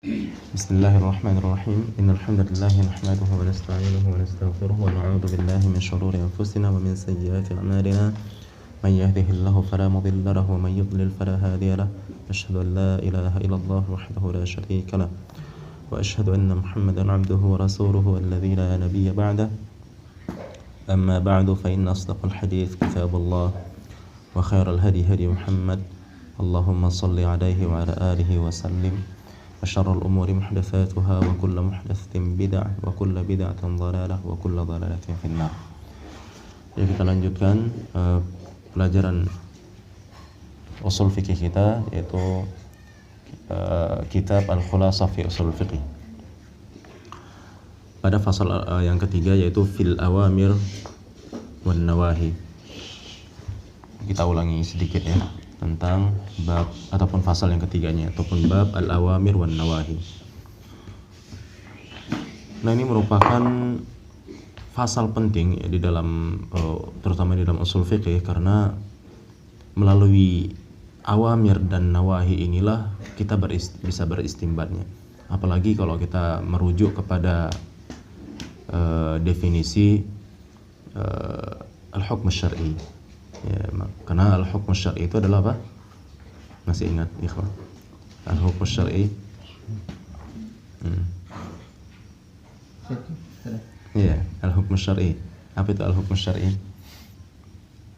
بسم الله الرحمن الرحيم إن الحمد لله نحمده ونستعينه ونستغفره ونعوذ بالله من شرور أنفسنا ومن سيئات أعمالنا من يهده الله فلا مضل له ومن يضلل فلا هادي له أشهد أن لا إله إلا الله وحده لا شريك له وأشهد أن محمدا عبده ورسوله الذي لا نبي بعده أما بعد فإن أصدق الحديث كتاب الله وخير الهدي هدي محمد اللهم صل عليه وعلى آله وسلم وشر الأمور محدثاتها وكل محدثة بدعة وكل بدعة ضلالة وكل ضلالة في النار. Jadi kita lanjutkan pelajaran usul fikih kita, yaitu kitab Al-Khulasah fi Usul Fiqh. Pada fasal yang ketiga, yaitu fil awamir wan nawahi. Kita ulangi sedikit ya, tentang bab ataupun fasal yang ketiganya, ataupun bab al-awamir wan nawahi. Nah, ini merupakan fasal penting ya, di dalam terutama di dalam usul fikih, karena melalui awamir dan nawahi inilah kita bisa beristimbatnya. Apalagi kalau kita merujuk kepada definisi al-hukm syar'i. Ya, karena al-hukm syar'i itu adalah apa? Masih ingat, ikhwan? Al-hukm syar'i. Iya, al-hukm syar'i. Apa itu al-hukm syar'i?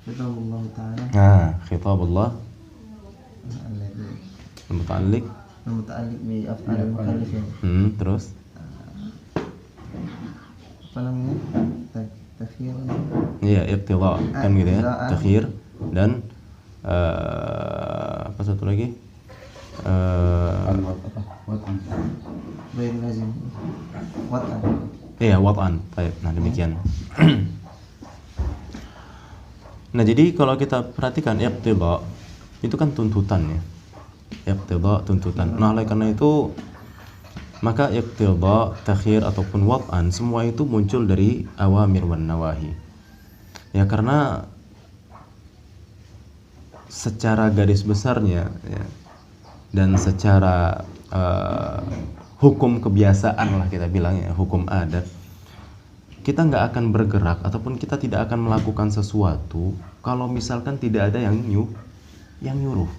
Khitabullah Ta'ala. Khitabullah al-muta'alliq bi af'al al-mukallafin. Terus? Apa namanya? Takhir. Iya, iqtida, kan gitu ya. Takhir dan apa satu lagi? Wat'an. Bain lazim. Wat'an. Iya, wat'an. Baik. Nah, demikian. Nah, jadi kalau kita perhatikan iqtida itu kan tuntutan ya. Iqtida, tuntutan. Nah, oleh karena itu maka iqtida, takhir ataupun wat'an, semua itu muncul dari awamir wan nawahi. Ya, karena secara garis besarnya ya, dan secara hukum kebiasaan lah kita bilang ya, hukum adat, kita nggak akan bergerak ataupun kita tidak akan melakukan sesuatu kalau misalkan tidak ada yang nyuruh.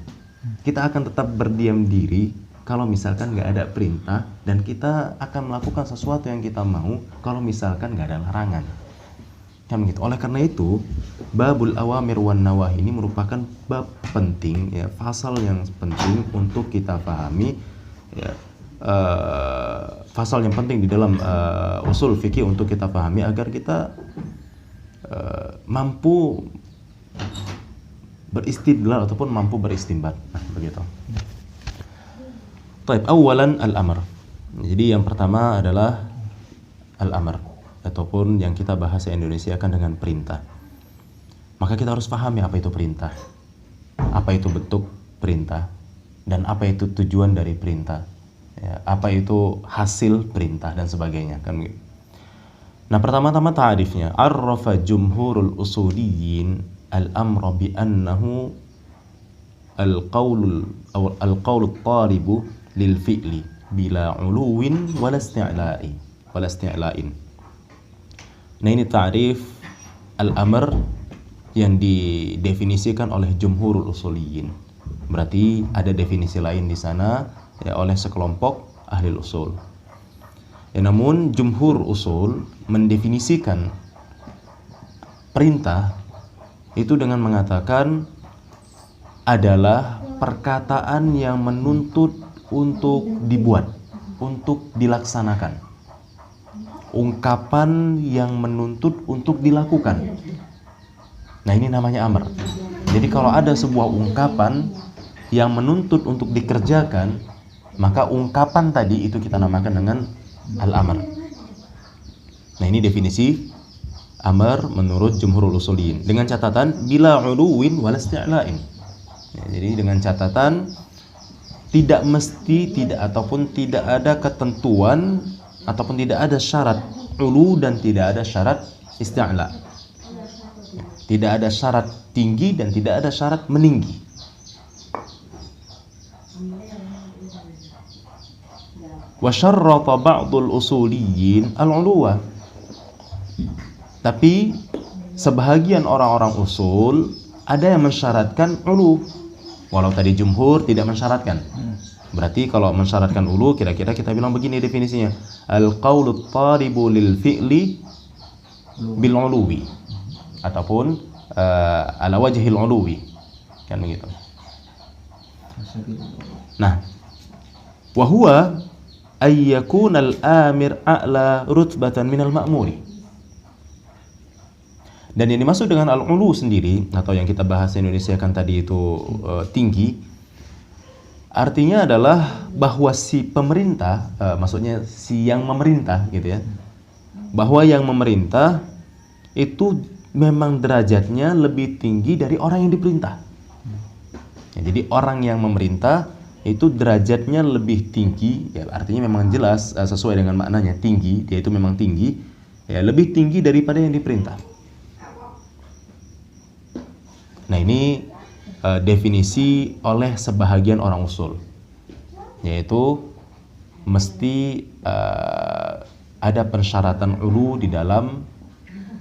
Kita akan tetap berdiam diri kalau misalkan nggak ada perintah, dan kita akan melakukan sesuatu yang kita mau kalau misalkan nggak ada larangan. Kan gitu. Oleh karena itu, babul awamir wan nawahi ini merupakan bab penting ya, fasal yang penting untuk kita pahami ya, fasal yang penting di dalam usul fikih untuk kita pahami agar kita mampu beristidlal ataupun mampu beristinbat. Nah, begitu. Taib, awalan al-amr. Jadi yang pertama adalah al-amr, ataupun yang kita bahasa Indonesia kan dengan perintah. Maka kita harus pahami apa itu perintah, apa itu bentuk perintah, dan apa itu tujuan dari perintah ya, apa itu hasil perintah dan sebagainya kan gitu. Nah, pertama-tama ta'rifnya, arrafa jumhurul usuliyin al-amra bi annahu al-qaulul talibu lil fi'li bila uluwin wala isti'la'in. Nah, ini ta'rif al-amr yang didefinisikan oleh jumhurul usuliyin. Berarti ada definisi lain di sana ya, oleh sekelompok ahli usul. Ya, namun jumhur usul mendefinisikan perintah itu dengan mengatakan adalah perkataan yang menuntut untuk dibuat, untuk dilaksanakan. Ungkapan yang menuntut untuk dilakukan. Nah, ini namanya amr. Jadi kalau ada sebuah ungkapan yang menuntut untuk dikerjakan, maka ungkapan tadi itu kita namakan dengan al-amr. Nah, ini definisi amr menurut jumhurul usuliyin, dengan catatan bila uluwin wala isti'la'in. Ya, jadi dengan catatan tidak mesti, ataupun tidak ada ketentuan ataupun tidak ada syarat ulu dan tidak ada syarat isti'la. Tidak ada syarat tinggi dan tidak ada syarat meninggi. Wa syarrata ba'dul usuliyyin al-'uluwa. Tapi sebahagian orang-orang usul ada yang mensyaratkan ulu. Walau tadi jumhur tidak mensyaratkan. Berarti kalau mensyaratkan ulu, kira-kira kita bilang begini definisinya. Al-qawlu taribu lil fi'li bil uluwi. Ataupun ala wajhil uluwi. Kan begitu. Nah, wa huwa ay yakuna al-amir a'la rutbatan minal ma'muri. Dan yang dimaksud dengan al-ulu sendiri, atau yang kita bahas Indonesia kan tadi itu tinggi, artinya adalah bahwa si pemerintah, maksudnya si yang memerintah gitu ya, bahwa yang memerintah itu memang derajatnya lebih tinggi dari orang yang diperintah. Ya, jadi orang yang memerintah itu derajatnya lebih tinggi, ya artinya memang jelas sesuai dengan maknanya tinggi, dia itu memang tinggi, ya lebih tinggi daripada yang diperintah. Nah ini definisi oleh sebahagian orang usul, yaitu mesti ada persyaratan ulu di dalam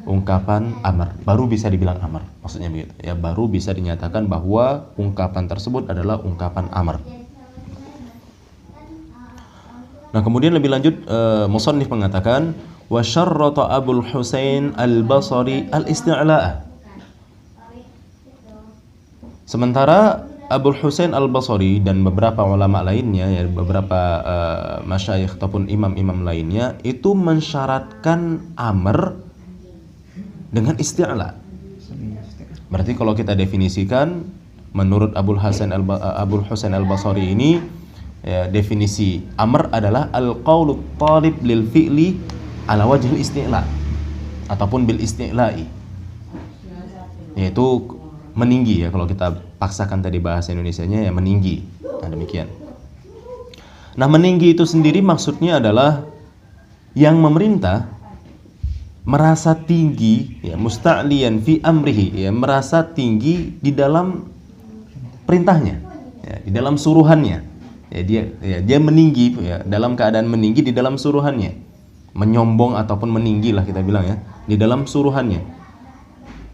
ungkapan amr, baru bisa dibilang amr, maksudnya begitu ya, baru bisa dinyatakan bahwa ungkapan tersebut adalah ungkapan amr. Nah kemudian lebih lanjut musannif mengatakan wa syarrata Abul Husain al-Basri al-isti'la'a. Sementara Abul Husain al-Basri dan beberapa ulama lainnya, ya beberapa masyayikh ataupun imam-imam lainnya itu mensyaratkan amr dengan isti'la. Berarti kalau kita definisikan menurut Abul Husain al-Basri ini, ya, definisi amr adalah al-qaulu talib lil fi'li ala wajhil isti'la ataupun bil isti'la'i, yaitu meninggi ya, kalau kita paksakan tadi bahasa Indonesianya ya meninggi. Nah demikian. Nah meninggi itu sendiri maksudnya adalah yang memerintah merasa tinggi, ya musta'liyan fi amrihi, ya merasa tinggi di dalam perintahnya, ya, di dalam suruhannya. Ya, dia meninggi, ya, dalam keadaan meninggi di dalam suruhannya, menyombong ataupun meninggi lah kita bilang ya, di dalam suruhannya.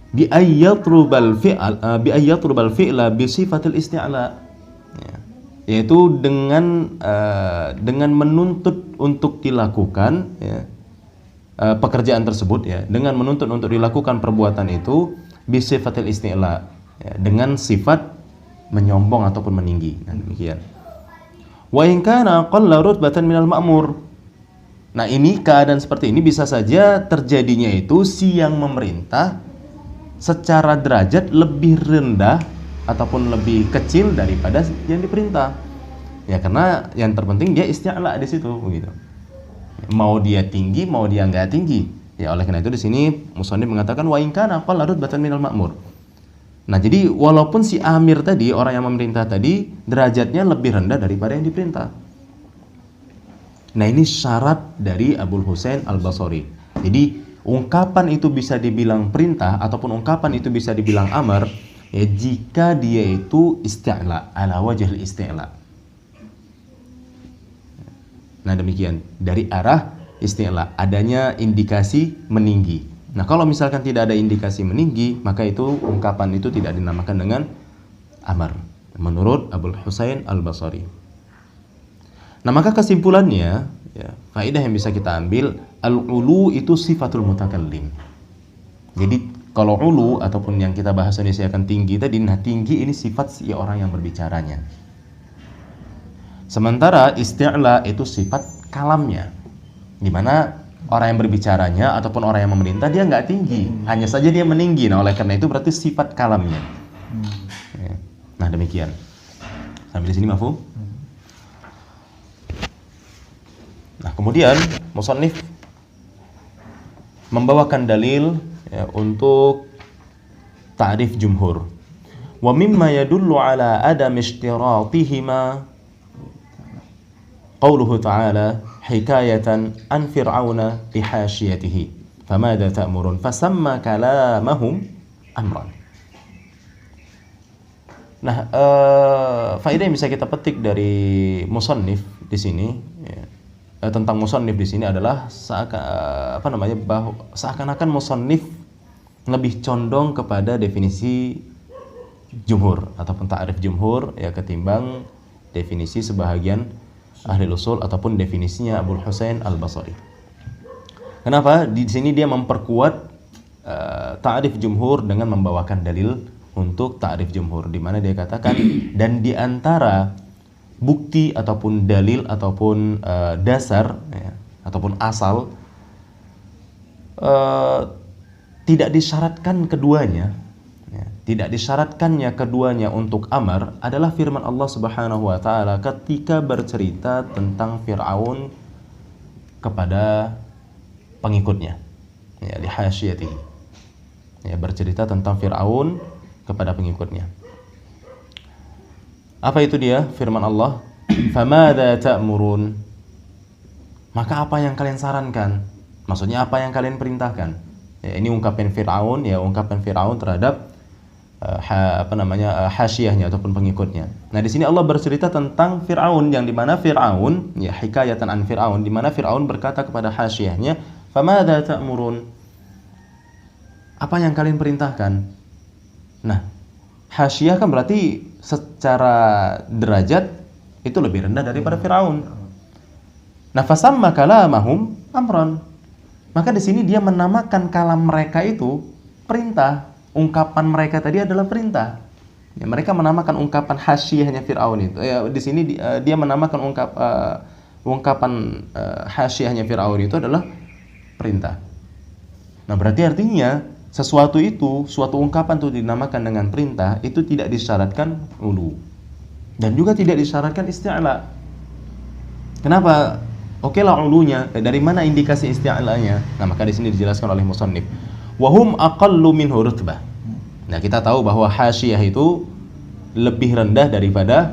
Bi ayyatrubal fi'la bi sifatil isti'la, ya, yaitu dengan menuntut untuk dilakukan, ya, pekerjaan tersebut, ya, dengan menuntut untuk dilakukan perbuatan itu bi sifatil isti'la, ya, dengan sifat menyombong ataupun meninggi. Nah demikian. Wa in kana qalla rutbatan minal ma'mur. Nah ini keadaan seperti ini bisa saja terjadinya itu si yang memerintah secara derajat lebih rendah ataupun lebih kecil daripada yang diperintah. Ya karena yang terpenting dia isti'la di situ begitu. Mau dia tinggi, mau dia enggak tinggi. Ya oleh karena itu di sini musannif mengatakan wa in kana qalla rutbatan minal ma'mur. Nah, jadi walaupun si amir tadi, orang yang memerintah tadi, derajatnya lebih rendah daripada yang diperintah. Nah, ini syarat dari Abul Husain al-Basri. Jadi ungkapan itu bisa dibilang perintah ataupun ungkapan itu bisa dibilang amar, ya jika dia itu isti'la, ala wajhil isti'la. Nah demikian, dari arah isti'la, adanya indikasi meninggi. Nah kalau misalkan tidak ada indikasi meninggi, maka itu ungkapan itu tidak dinamakan dengan amar, menurut Abul Husain al-Basri. Nah maka kesimpulannya, ya, faedah yang bisa kita ambil, al-ulu itu sifatul mutakallim. Jadi kalau ulu ataupun yang kita bahas Indonesia akan tinggi tadi, nah tinggi ini sifat si orang yang berbicaranya. Sementara isti'la itu sifat kalamnya, di mana orang yang berbicaranya ataupun orang yang memerintah dia nggak tinggi, hanya saja dia meninggi. Nah oleh karena itu berarti sifat kalamnya. Nah demikian. Sampai di sini mafhum? Nah kemudian musannif membawakan dalil, ya, untuk ta'rif jumhur. Wa mimma yadullu ala adam ishtiratihima qauluhu ta'ala hikayatan an fir'auna li hasyiyatihi famada ta'murun fasamma kalamahum amran. Nah, faedah yang bisa kita petik dari musannif di sini ya, tentang musannif di sini adalah seakan-akan musannif lebih condong kepada definisi jumhur ataupun ta'rif jumhur ya ketimbang definisi sebahagian ahli usul ataupun definisinya Abul Husain Al-Basri. Kenapa? Di sini dia memperkuat ta'rif jumhur dengan membawakan dalil untuk ta'rif jumhur, di mana dia katakan dan di antara bukti ataupun dalil ataupun dasar ya, ataupun asal tidak disyaratkan keduanya ya, tidak disyaratkannya keduanya untuk amar adalah firman Allah Subhanahu wa taala ketika bercerita tentang Fir'aun kepada pengikutnya ya, di hasyiyatihi ya, bercerita tentang Fir'aun kepada pengikutnya. Apa itu dia? Firman Allah, "Famadza ta'murun?" Maka apa yang kalian sarankan? Maksudnya apa yang kalian perintahkan? Ya, ini ungkapan Fir'aun ya, ungkapan Fir'aun terhadap hasyiyahnya ataupun pengikutnya. Nah, di sini Allah bercerita tentang Fir'aun yang di mana Fir'aun ya hikayatan an Fir'aun di mana Fir'aun berkata kepada hasyiyahnya, "Famadza ta'murun?" Apa yang kalian perintahkan? Nah, hasyiyah kan berarti secara derajat itu lebih rendah daripada Fir'aun. Nah, fasamma kalamahum amran. Maka di sini dia menamakan kalam mereka itu perintah. Ungkapan mereka tadi adalah perintah. Ya, mereka menamakan ungkapan hasyiyahnya Fir'aun itu. Ya, di sini dia menamakan ungkapan hasyiyahnya Fir'aun itu adalah perintah. Nah, berarti artinya sesuatu itu, suatu ungkapan itu dinamakan dengan perintah, itu tidak disyaratkan ulu. Dan juga tidak disyaratkan isti'la. Kenapa? Oke lah ulunya, dari mana indikasi isti'lanya? Nah, maka di sini dijelaskan oleh musannif. Wahum aqallu minhu rutbah. Nah, kita tahu bahwa hasyiyah itu lebih rendah daripada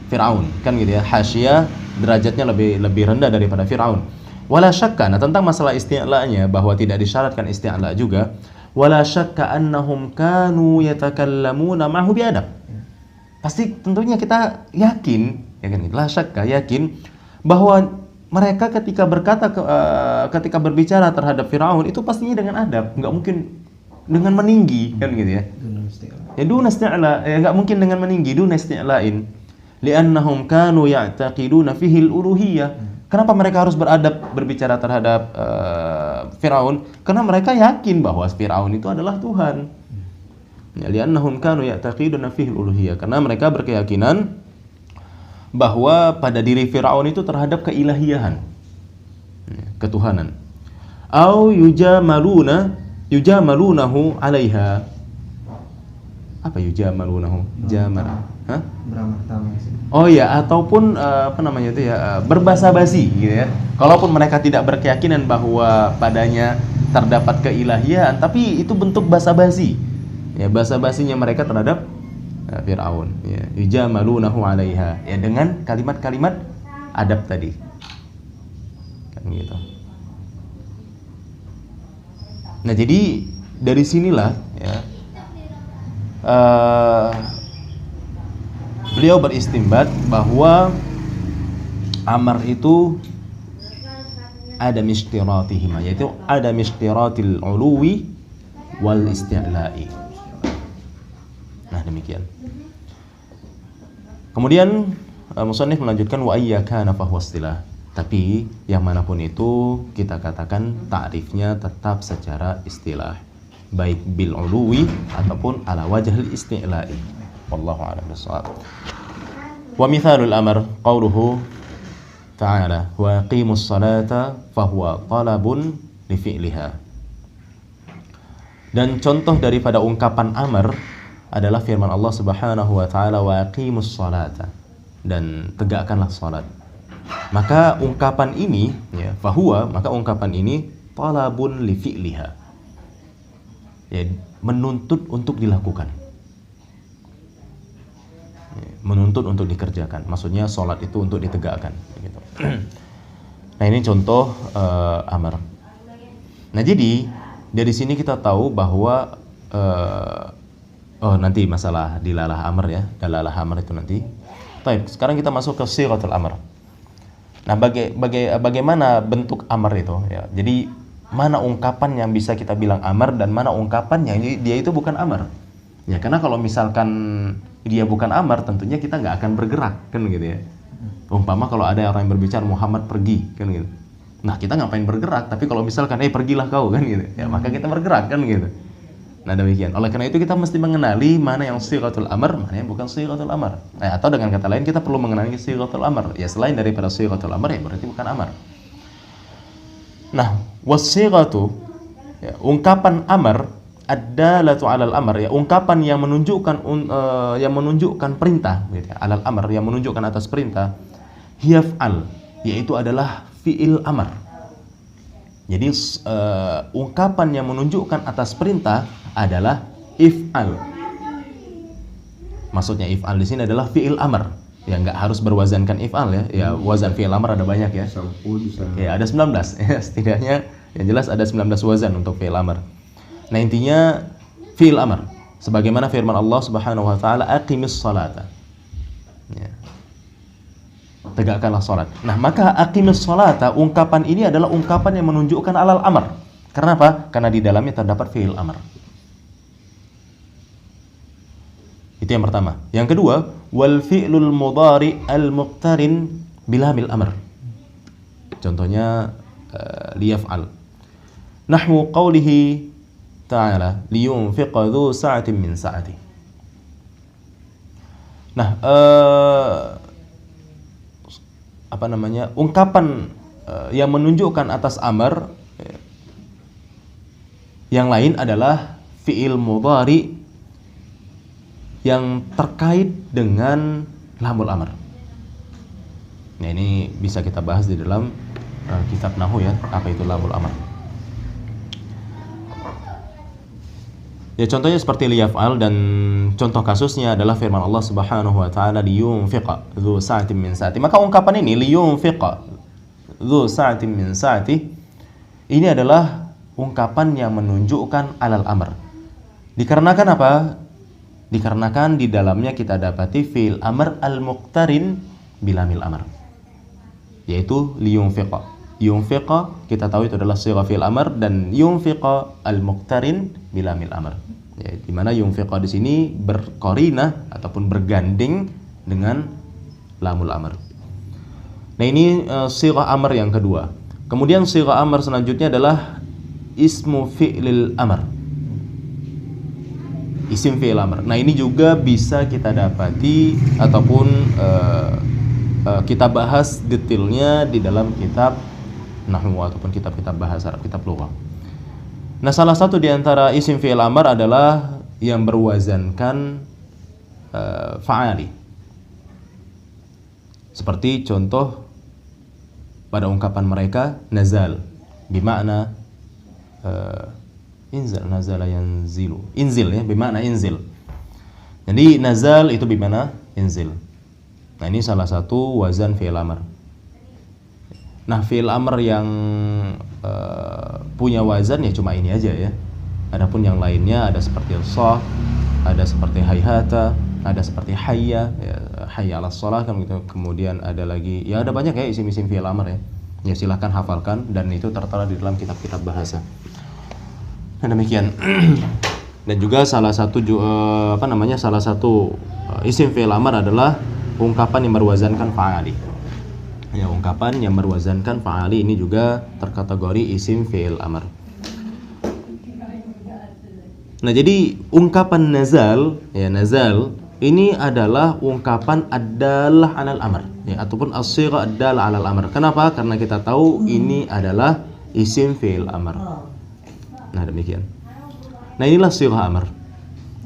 Fir'aun. Kan gitu ya, hasyiyah derajatnya lebih rendah daripada Fir'aun. Wala syakka, nah tentang masalah isti'la'nya bahwa tidak disyaratkan isti'la juga. Wala syakka annahum kanu yatakallamuna ma'hu biadab. Pasti tentunya kita yakin, ya kan? La syakka, yakin bahwa mereka ketika ketika berbicara terhadap Firaun itu pastinya dengan adab, nggak mungkin dengan meninggi, kan gitu ya. Ya duna isti'la, ya nggak mungkin dengan meninggi, duna isti'la'in. Li'annahum kanu ya'taqiduna fihi al-uluhiyyah. Kenapa mereka harus beradab berbicara terhadap Firaun? Karena mereka yakin bahwa Firaun itu adalah Tuhan. Ya, li'annahum kanu ya'taqiduna fihi al-uluhiyyah. Karena mereka berkeyakinan bahwa pada diri Firaun itu terhadap keilahiyahan, ketuhanan. Au yujamalunahu 'alaiha. Apa yujamalunahu? Jamar. Hah? Oh ya, ataupun berbahasa basi gitu ya. Kalaupun mereka tidak berkeyakinan bahwa padanya terdapat keilahian, tapi itu bentuk basa basi. Ya, basa basinya mereka terhadap Fir'aun, ya. Yujamalunahu 'alaiha. Ya, dengan kalimat-kalimat adab tadi. Kan gitu. Nah, jadi dari sinilah ya beliau beristimbat bahwa amar itu ada mishtiratihima, yaitu ada mishtiratil uluwi wal isti'la'i. Nah, demikian. Kemudian musannif melanjutkan wa iyyakana fahuwa istilah. Tapi yang manapun itu kita katakan ta'rifnya tetap secara istilah, baik bil uluwi ataupun ala wajhil isti'la'i. Wallahu a'lam bissawab. Wa mithalul amr qauluhu ta'ala wa aqimus salata fahuwa talabun li fi'liha. Dan contoh daripada ungkapan amr adalah firman Allah Subhanahu wa taala wa aqimus salata, dan tegakkanlah salat. Maka ungkapan ini ya fahuwa, maka ungkapan ini talabun li fi'liha. Ya, menuntut untuk dilakukan. Menuntut untuk dikerjakan. Maksudnya salat itu untuk ditegakkan gitu. Nah, ini contoh amar. Nah, jadi dari sini kita tahu bahwa nanti masalah dilalah amr ya, dalalah amr itu nanti. Baik, sekarang kita masuk ke sighatul amr. Nah, bagaimana bentuk amr itu ya. Jadi mana ungkapan yang bisa kita bilang amr dan mana ungkapan yang dia itu bukan amr. Ya, karena kalau misalkan dia bukan amr, tentunya kita nggak akan bergerak, kan gitu ya. Umpama kalau ada orang yang berbicara Muhammad pergi, kan gitu. Nah, kita ngapain bergerak? Tapi kalau misalkan pergilah kau, kan gitu. Ya, maka kita bergerak, kan gitu. Nah, demikian. Oleh karena itu kita mesti mengenali mana yang sighatul amr, mana yang bukan sighatul amr. Nah, atau dengan kata lain kita perlu mengenali sighatul amr. Ya, selain daripada sighatul amr ya berarti bukan amr. Nah, wasighatu ya, ungkapan amr ad-dalatu 'alal amr ya, ungkapan yang menunjukkan perintah gitu ya, 'alal amr yang menunjukkan atas perintah, hiyaf'al yaitu adalah fi'il amr. Jadi ungkapan yang menunjukkan atas perintah adalah if'al. Maksudnya if'al di sini adalah fi'il amr. Ya, nggak harus berwazankan if'al ya. Ya, wazan fi'il amr ada banyak ya. Ya, ada 19 ya, setidaknya yang jelas ada 19 wazan untuk fi'il amr. Nah, intinya fi'il amr sebagaimana firman Allah Subhanahu wa taala, aqimis salata. Ya. Tegakkanlah salat. Nah, maka aqimis salata, ungkapan ini adalah ungkapan yang menunjukkan alal amr. Kenapa? Karena di dalamnya terdapat fi'il amr. Itu yang pertama. Yang kedua, wal fi'lul mudhari al-muqtarin bilamil amr. Contohnya liyaf'al. Nahwu qawlihi ta'ala liyunfiq dhu sa'atin min sa'ati. Nah, ungkapan yang menunjukkan atas amr yang lain adalah fi'il mudhari yang terkait dengan lamul amr. Nah, ini bisa kita bahas di dalam kitab nahwu ya, apa itu lamul amr. Ya, contohnya seperti liyaf'al, dan contoh kasusnya adalah firman Allah Subhanahu wa taala liyunfiqa dzu sa'atin min sa'ati. Maka ungkapan ini liyunfiqa dzu sa'atin min sa'ati ini adalah ungkapan yang menunjukkan alal amr. Dikarenakan apa? Dikarenakan di dalamnya kita dapati fi'il amr al-muqtarin bilamil amr. Yaitu liyunfiqa. Yunfiqa kita tahu itu adalah sigha fi'il amr, dan yunfiqa al-muqtarin bilamil amr. Ya, di mana yunfiqa di sini berqarinah ataupun bergandeng dengan lamul amr. Nah, ini sigha amr yang kedua. Kemudian sigha amr selanjutnya adalah ismu fi'lil amr. Isim fi'il amr. Nah, ini juga bisa kita dapati ataupun kita bahas detailnya di dalam kitab nahwu ataupun kitab-kitab bahasa Arab, kitab lughah. Nah, salah satu di antara isim fi'il amr adalah yang berwazankan fa'ali. Seperti contoh pada ungkapan mereka nazal bimakna inzal, nazala yanzilu. Inzil ya, bimakna inzil. Jadi nazal itu bimakna inzil. Nah, ini salah satu wazan fi'il amr. Nah, fi'il amr yang punya wazan ya cuma ini aja ya. Adapun yang lainnya ada seperti shah, ada seperti hayhata, ada seperti hayya, ya, hayya 'alas shalah kan gitu. Kemudian ada lagi ya, ada banyak ya isim-isim fi'il amr ya. Ya, silahkan hafalkan, dan itu tertera di dalam kitab-kitab bahasa. Nah, demikian. Dan juga salah satu isim fi'il amr adalah ungkapan yang berwazankan fa'ali. Ya, ungkapan yang berwazankan fa'ali ini juga terkategori isim fi'il amr. Nah, jadi ungkapan nazal, ya nazal ini adalah ungkapan ad-dalah 'alal amr, ya, ataupun as-sigha ad-dalah 'alal amr. Kenapa? Karena kita tahu ini adalah isim fi'il amr. Nah, demikian. Nah, inilah sigha amr.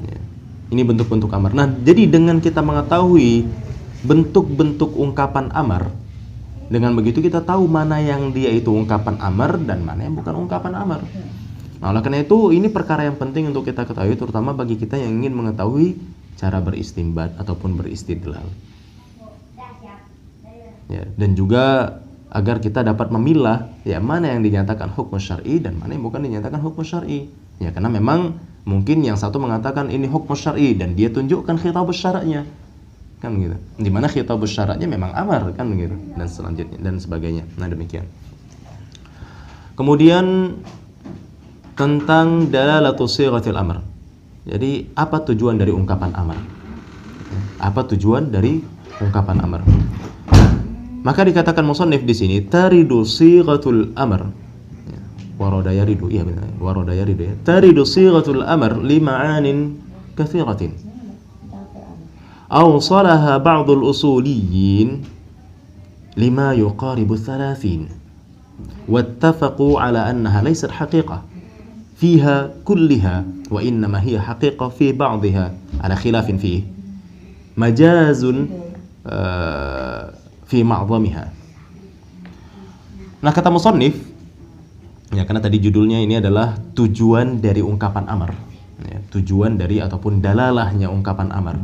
Ya. Ini bentuk-bentuk amr. Nah, jadi dengan kita mengetahui bentuk-bentuk ungkapan amr, dengan begitu kita tahu mana yang dia itu ungkapan amr dan mana yang bukan ungkapan amr. Nah, oleh karena itu ini perkara yang penting untuk kita ketahui, terutama bagi kita yang ingin mengetahui cara beristinbat ataupun beristidlal. Ya, dan juga agar kita dapat memilah ya mana yang dinyatakan hukum syar'i dan mana yang bukan dinyatakan hukum syar'i. Ya, karena memang mungkin yang satu mengatakan ini hukum syar'i dan dia tunjukkan khitab syara'nya. kan gitu. Di mana khitabus syaratnya memang amar kan gitu, dan selanjutnya dan sebagainya. Nah, demikian. Kemudian tentang dalalatu sighatil amr. Jadi apa tujuan dari ungkapan amar? Apa tujuan dari ungkapan amar? Maka dikatakan musannif di sini taridu sighatul amr. Warada yaridu, iya benar. Warada yaridu ya. Taridu sighatul amr li ma'anin katsiratin. Awsalaha ba'dul usuliyyin lima yuqaribu 30. Wattafaqu ala annaha laysat haqiqah fiha kulliha wa innama hiya haqiqah fi ba'dihha ala khilafin fihi majazun fi ma'dhamiha. Nah, kata musannif ya, karena tadi judulnya ini adalah tujuan dari ungkapan amar ya, tujuan dari ataupun dalalahnya ungkapan amar.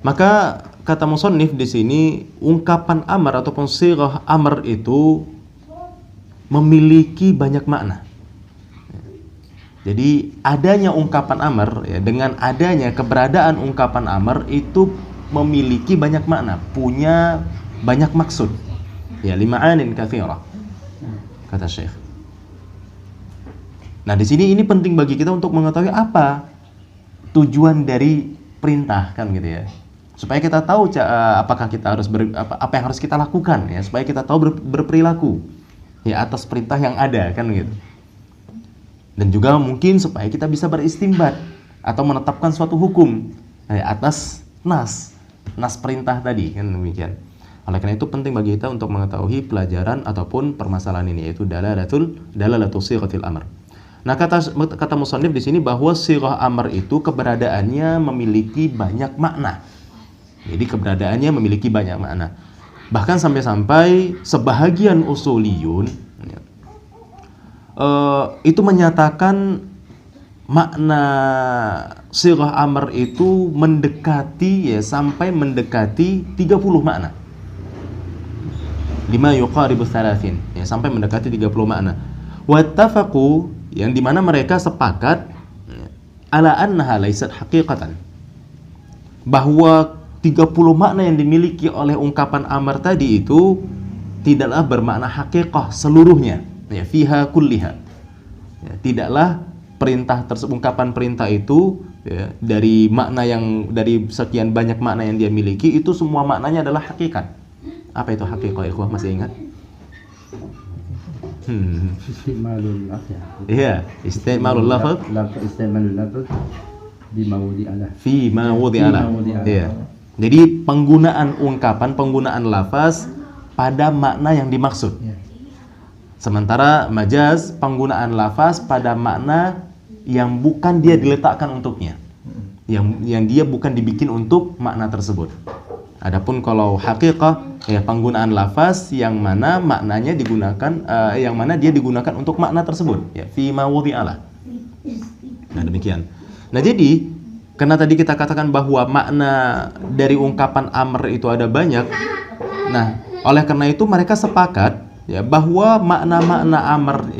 Maka kata musannif di sini ungkapan amar ataupun sighah amar itu memiliki banyak makna. Jadi adanya ungkapan amar ya, dengan adanya keberadaan ungkapan amar itu memiliki banyak makna, punya banyak maksud. Ya, lima'anin katsira kata Syekh. Nah, di sini ini penting bagi kita untuk mengetahui apa tujuan dari perintah kan gitu ya. Supaya kita tahu apakah kita harus apa yang harus kita lakukan ya, supaya kita tahu berperilaku ya atas perintah yang ada kan gitu. Dan juga mungkin supaya kita bisa beristinbat atau menetapkan suatu hukum atas nas perintah tadi kan demikian. Oleh karena itu penting bagi kita untuk mengetahui pelajaran ataupun permasalahan ini, yaitu dalalatu sighatil amr. Nah, kata musannif di sini bahwa sighah amr itu keberadaannya memiliki banyak makna. Jadi keberadaannya memiliki banyak makna. Bahkan sampai-sampai sebahagian usuliyun itu menyatakan makna sighah amr itu sampai mendekati 30 makna. 5 yuqaribu 30 ya, sampai mendekati 30 makna. Wattafaqu, yang dimana mereka sepakat ala annaha laysat haqiqatan, bahwa 30 makna yang dimiliki oleh ungkapan amar tadi itu tidaklah bermakna haqiqah seluruhnya ya, fiha kulliha ya, tidaklah ungkapan perintah itu ya, dari sekian banyak makna yang dia miliki itu semua maknanya adalah hakikat. Apa itu haqiqah, ikhwah masih ingat? Istimalul lafz ya. Iya, istimalul lafz fi ma wudi'ala. Iya. Jadi penggunaan lafaz pada makna yang dimaksud. Sementara majaz penggunaan lafaz pada makna yang bukan dia diletakkan untuknya. Yang dia bukan dibikin untuk makna tersebut. Adapun kalau haqiqah ya penggunaan lafaz yang mana maknanya digunakan yang mana dia digunakan untuk makna tersebut ya, fi ma wudi'ala. Nah, demikian. Nah, jadi karena tadi kita katakan bahwa makna dari ungkapan amr itu ada banyak. Nah, oleh karena itu mereka sepakat ya bahwa makna-makna amr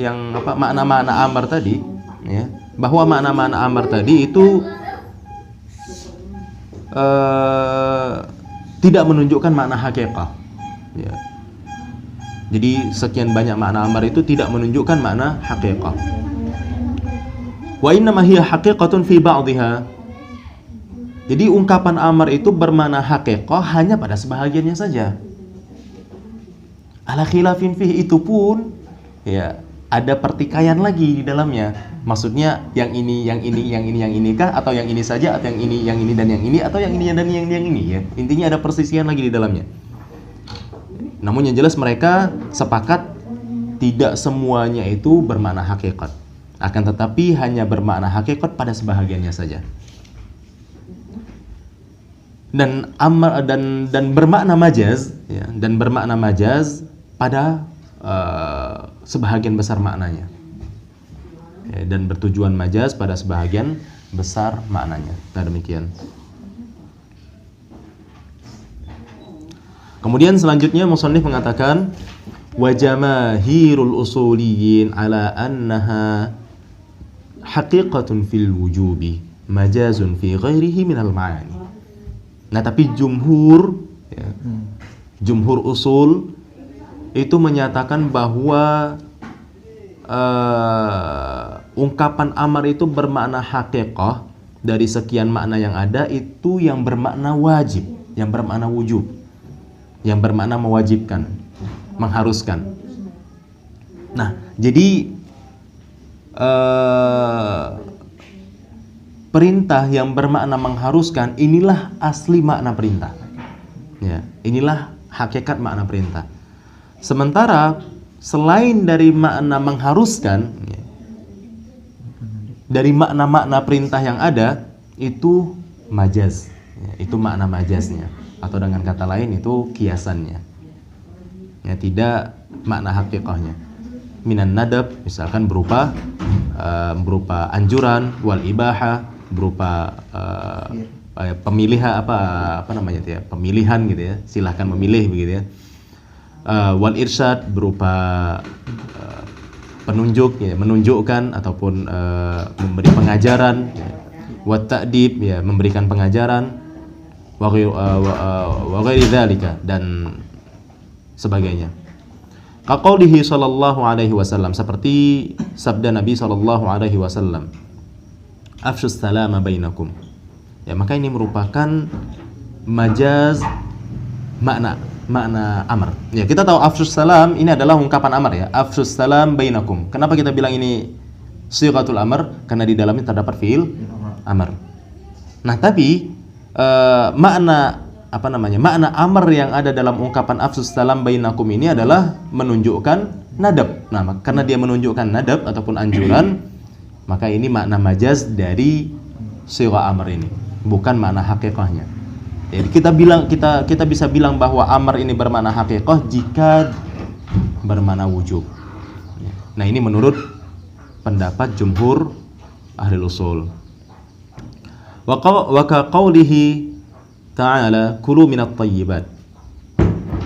tadi ya, bahwa makna-makna amr tadi itu tidak menunjukkan makna haqiqah ya. Jadi sekian banyak makna amr itu tidak menunjukkan makna haqiqah. Wa innama hiya haqiqatun fi ba'dihha. Jadi ungkapan amar itu bermakna haqiqah hanya pada sebahagiannya saja. Ala khilafin fihi, itu pun ya ada pertikaian lagi di dalamnya. Maksudnya yang ini kah, atau yang ini saja, atau yang ini dan yang ini, atau yang ini dan yang ini ya. Intinya ada persisian lagi di dalamnya. Namun yang jelas mereka sepakat tidak semuanya itu bermakna hakikat. Akan tetapi hanya bermakna hakikat pada sebahagiannya saja. Dan bermakna majaz ya, dan bermakna majaz pada sebahagian besar maknanya ya, dan bertujuan majaz pada sebahagian besar maknanya. Nah, demikian. Kemudian selanjutnya musannif mengatakan wa jamaahirul usuliyyin ala annaha haqiqatun fil wujubi majazun fi ghairihi minal ma'ani. Nah, tapi jumhur ya, jumhur usul itu menyatakan bahwa ungkapan amar itu bermakna haqiqah. Dari sekian makna yang ada, itu yang bermakna wajib, yang bermakna wujub, yang bermakna mewajibkan, mengharuskan. Nah, jadi perintah yang bermakna mengharuskan, inilah asli makna perintah. Ya, inilah hakikat makna perintah. Sementara selain dari makna mengharuskan, ya, dari makna-makna perintah yang ada itu majaz, ya, itu makna majaznya, atau dengan kata lain itu kiasannya, ya, tidak makna hakikahnya. Minan nadab misalkan berupa anjuran, wal ibaha berupa pemilihan apa namanya itu ya, pemilihan gitu ya, silahkan memilih begitu ya. Wal irsyad berupa penunjuk, ya, menunjukkan ataupun memberi pengajaran, ya. Wa ta'dib, ya, memberikan pengajaran, wa ghairi dzalika, dan sebagainya. Kaqaulihi sallallahu alaihi wasallam, seperti sabda Nabi sallallahu alaihi wasallam, afshus salama bainakum. Ya, maka ini merupakan majaz makna amr. Ya, kita tahu afshus salam ini adalah ungkapan amr, ya. Afshus salam bainakum. Kenapa kita bilang ini sighatul amr? Karena di dalamnya terdapat fiil amr. Nah, tapi makna amr yang ada dalam ungkapan afshus salam bainakum ini adalah menunjukkan nadab. Nah, karena dia menunjukkan nadab ataupun anjuran, maka ini makna majaz dari sigha amr ini, bukan makna hakikahnya. Jadi kita bisa bilang bahwa amar ini bermakna haqiqah jika bermakna wujub. Nah, ini menurut pendapat jumhur ahli usul. Wa qaulihi ta'ala kulu minat thayyibat.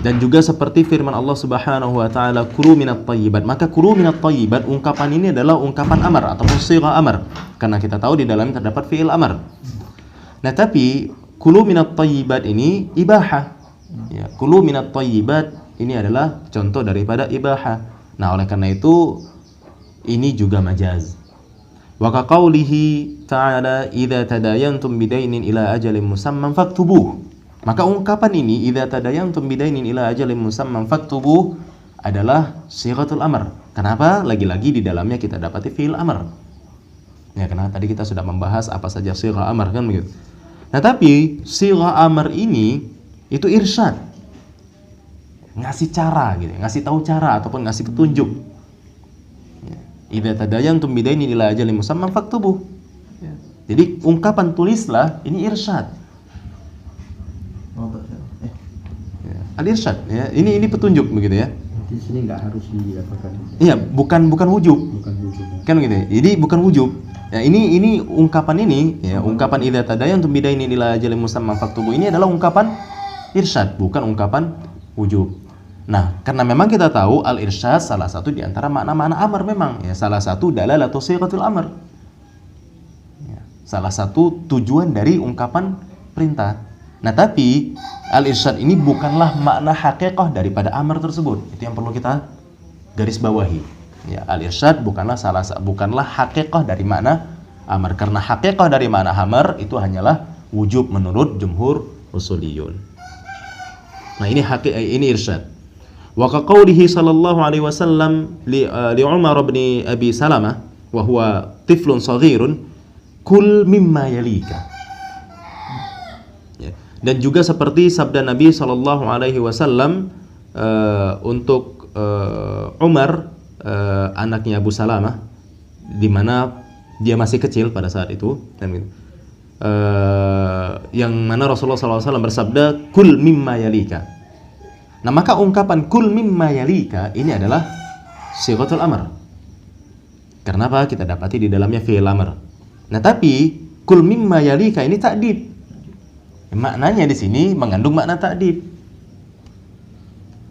Dan juga seperti firman Allah Subhanahu wa taala, kulu minat thayyibat. Maka kulu minat thayyibat, ungkapan ini adalah ungkapan amar ataupun sigha amar, karena kita tahu di dalamnya terdapat fi'il amar. Nah, tapi kulu minat thayyibat ini ibahah. Ya, kulu minat thayyibat ini adalah contoh daripada ibahah. Nah, oleh karena itu ini juga majaz. Wa qaulihi ta'ala idza tadayantum bidainin ila ajalin musamman faktubuh. Maka ungkapan ini idza tadayantum bidainin ila ajalin musamman faktubuh adalah sighatul amr. Kenapa? Lagi-lagi di dalamnya kita dapati fi'il amr. Ya, karena tadi kita sudah membahas apa saja sigha amr, kan begitu. Nah, tapi sigha amr ini itu irsyad, ngasih cara gitu, ngasih tahu cara ataupun ngasih petunjuk. Idza tadayantum bidainin ila ajalin musamman faktubuh. Jadi ungkapan tulislah ini irsyad. Al-irsyad, ya. Ini petunjuk begitu ya. Di sini nggak harus diapakan. Iya, bukan wujub. Bukan wujub. Kan gitu ya. Jadi bukan wujub. Ya, ini ungkapan ini, ya, ungkapan idza tadayantum bidainin ila ajalin musamman faktubuh ini adalah ungkapan irsyad, bukan ungkapan wujub. Nah, karena memang kita tahu al-irsyad salah satu di antara makna-makna amr memang, ya, salah satu dalalatu sighatul amr. Ya, salah satu tujuan dari ungkapan perintah. Nah, tapi al-irsyad ini bukanlah makna haqiqah daripada amr tersebut. Itu yang perlu kita garis bawahi. Ya, al-irsyad bukanlah haqiqah dari makna amr, karena haqiqah dari makna amr itu hanyalah wujub menurut jumhur usuliyun. Nah, ini irsyad. Wa qaulihi sallallahu alaihi wasallam li Umar bin Abi Salamah wa huwa tiflun shaghirun kul mimma yalika. Ya. Dan juga seperti sabda Nabi sallallahu alaihi wasallam untuk Umar, anaknya Abu Salamah, di mana dia masih kecil pada saat itu, dan gitu. Yang mana Rasulullah SAW bersabda kul mimma yalika. Nah, maka ungkapan kul mimma yalika ini adalah sighatul amr. Karena apa? Kita dapati di dalamnya fi'il amr. Nah, tapi kul mimma yalika ini ta'dib. Maknanya di sini mengandung makna ta'dib.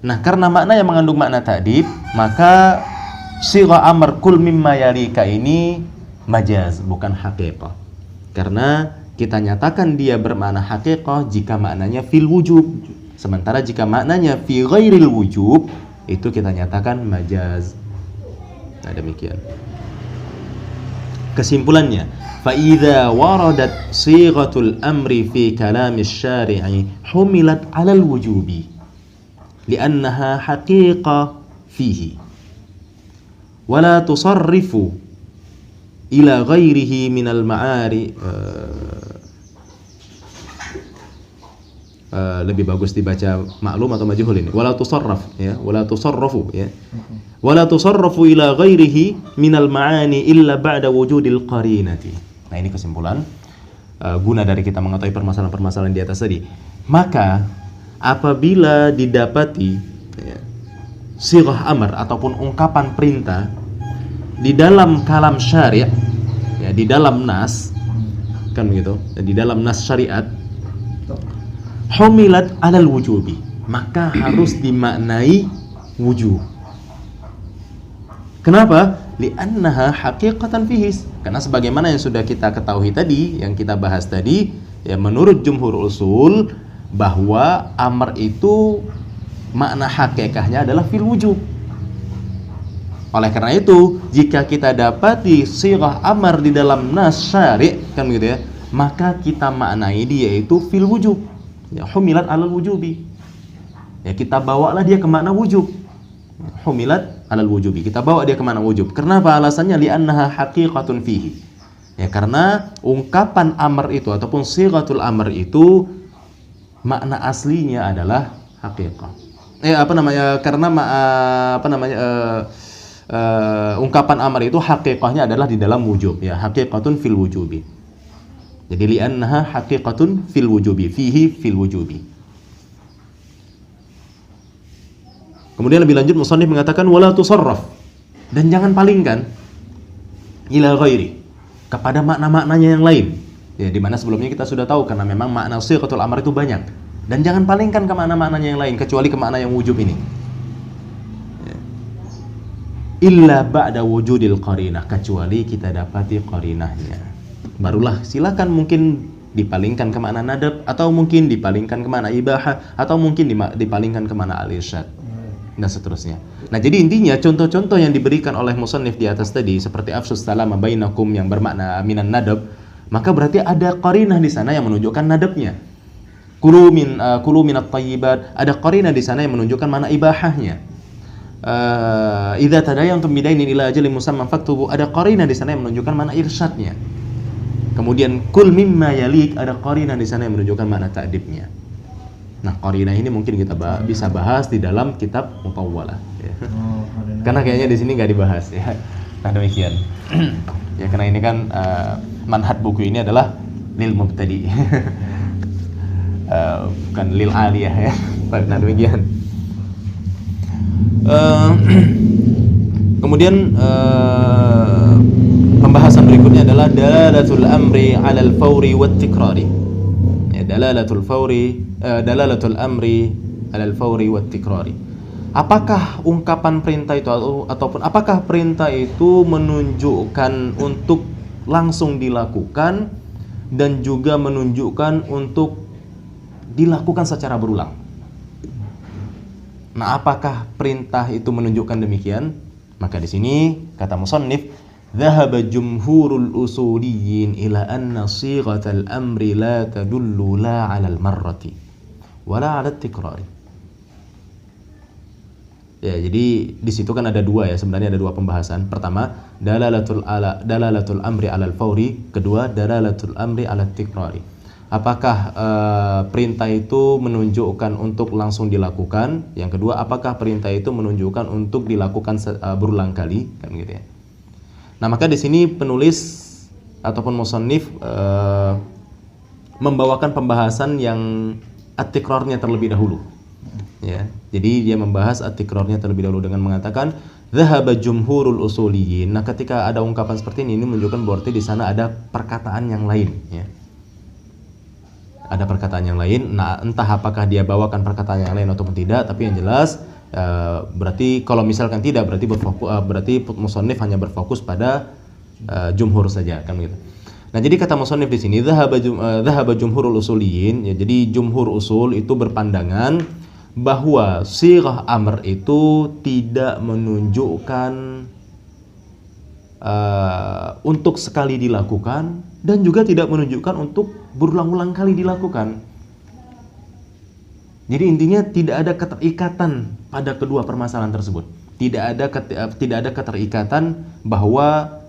Nah, karena makna yang mengandung makna ta'dib, maka sigha amr kul mimma yalika ini majaz, bukan haqiqah. Karena kita nyatakan dia bermakna haqiqah jika maknanya fil wujub. Sementara jika maknanya fi ghairil wujub, itu kita nyatakan majaz. Nah, demikian. Kesimpulannya, fa idza waradat sighatul amri fi kalamis syari'i humilat 'alal wujubi li'annaha haqiqah fihi wa la tusarrifu ila ghairihi minal ma'ari. Lebih bagus dibaca maklum atau majhul ini. Wala tusarraf ya, wala tusarrafu ya. Wala tusarrafu ila ghairihi minal ma'ani illa ba'da wujudil qarinati. Nah, ini kesimpulan guna dari kita mengetahui permasalahan-permasalahan di atas tadi. Maka apabila didapati ya, sighah amr ataupun ungkapan perintah di dalam kalam syari' ya, di dalam nas kan begitu, di dalam nas syariat, humilat 'alal wujubi, maka harus dimaknai wujub. Kenapa? Li'annaha haqiqatan fihi. Karena sebagaimana yang sudah kita ketahui tadi, yang kita bahas tadi, ya menurut jumhur usul bahwa amr itu makna hakikahnya adalah fil wujub. Oleh karena itu, jika kita dapati sighah amr di dalam nas syari' kan begitu ya, maka kita maknai dia itu fil wujub. Ya, humilat 'alal wujubi. Ya, kita bawalah dia ke makna wujub. Humilat 'alal wujubi. Kita bawa dia ke makna wujub. Kenapa? Alasannya li'annaha haqiqatun fihi. Ya, karena ungkapan amr itu ataupun sighatul amr itu makna aslinya adalah haqiqah. Karena ungkapan amr itu haqiqahnya adalah di dalam wujub, ya, haqiqatun fil wujubi. Jadi li'annaha haqiqatun fil wujubi, fihi fil wujubi. Kemudian lebih lanjut musannif mengatakan wala tusarraf, dan jangan palingkan ila ghairi, kepada makna-maknanya yang lain. Ya, di mana sebelumnya kita sudah tahu karena memang makna sighatul amr itu banyak. Dan jangan palingkan ke makna-maknanya yang lain kecuali ke makna yang wujub ini. Ya. Illa ba'da wujudil qarinah, kecuali kita dapati qarinahnya. Barulah silakan mungkin dipalingkan ke makna nadab, atau mungkin dipalingkan ke makna ibahah, atau mungkin dipalingkan ke makna al-irsyad, dan seterusnya. Nah, jadi intinya contoh-contoh yang diberikan oleh musannif di atas tadi seperti afsus salama bainakum yang bermakna minan nadab, maka berarti ada qarinah di sana yang menunjukkan nadabnya. Kulu minat thayyibat, ada qarinah di sana yang menunjukkan makna ibahahnya. Idza tadayantum bidainin ila ajalin musamman faktubu, ada qarinah di sana yang menunjukkan makna irsyadnya. Kemudian kul mimma yalik, ada qarinah di sana yang menunjukkan makna ta'dibnya. Nah, qarinah ini mungkin kita bisa bahas di dalam kitab Mutawwalah ya. Karena kayaknya di sini nggak dibahas ya. Nah, demikian. Ya, karena ini kan manhaj buku ini adalah lil mubtadi. Bukan lil aliyah ya. Nah, demikian. Kemudian pembahasan berikutnya adalah dalalatul amri 'alal fawri wat tikrari. Ya, dalalatul amri 'alal fawri wat tikrari. Apakah ungkapan perintah itu ataupun apakah perintah itu menunjukkan untuk langsung dilakukan dan juga menunjukkan untuk dilakukan secara berulang? Nah, apakah perintah itu menunjukkan demikian? Maka di sini kata musannif, dhahaba jumhurul usuliyyin ila anna sighatal amri la tadullu la 'alal marrati wa la 'alat tikrari. Ya, jadi di situ kan ada dua ya, sebenarnya ada dua pembahasan. Pertama, dalalatul amri 'alal fawri, kedua dalalatul amri 'alat tikrari. Apakah perintah itu menunjukkan untuk langsung dilakukan? Yang kedua, apakah perintah itu menunjukkan untuk dilakukan berulang kali? Kan gitu ya. Nah, maka di sini penulis ataupun musannif membawakan pembahasan yang at-tikrarnya terlebih dahulu. Ya, jadi dia membahas at-tikrarnya terlebih dahulu dengan mengatakan dhahaba jumhurul usuliyyin. Nah, ketika ada ungkapan seperti ini menunjukkan berarti di sana ada perkataan yang lain ya. Ada perkataan yang lain. Nah, entah apakah dia bawakan perkataan yang lain ataupun tidak, tapi yang jelas berarti kalau misalkan tidak, berarti musannif hanya berfokus pada jumhur saja kan gitu. Nah, jadi kata musannif di sini dhahaba jumhurul usuliyin, ya, jadi jumhur usul itu berpandangan bahwa sighah amr itu tidak menunjukkan untuk sekali dilakukan dan juga tidak menunjukkan untuk berulang-ulang kali dilakukan. Jadi intinya tidak ada keterikatan pada kedua permasalahan tersebut. Tidak ada keterikatan bahwa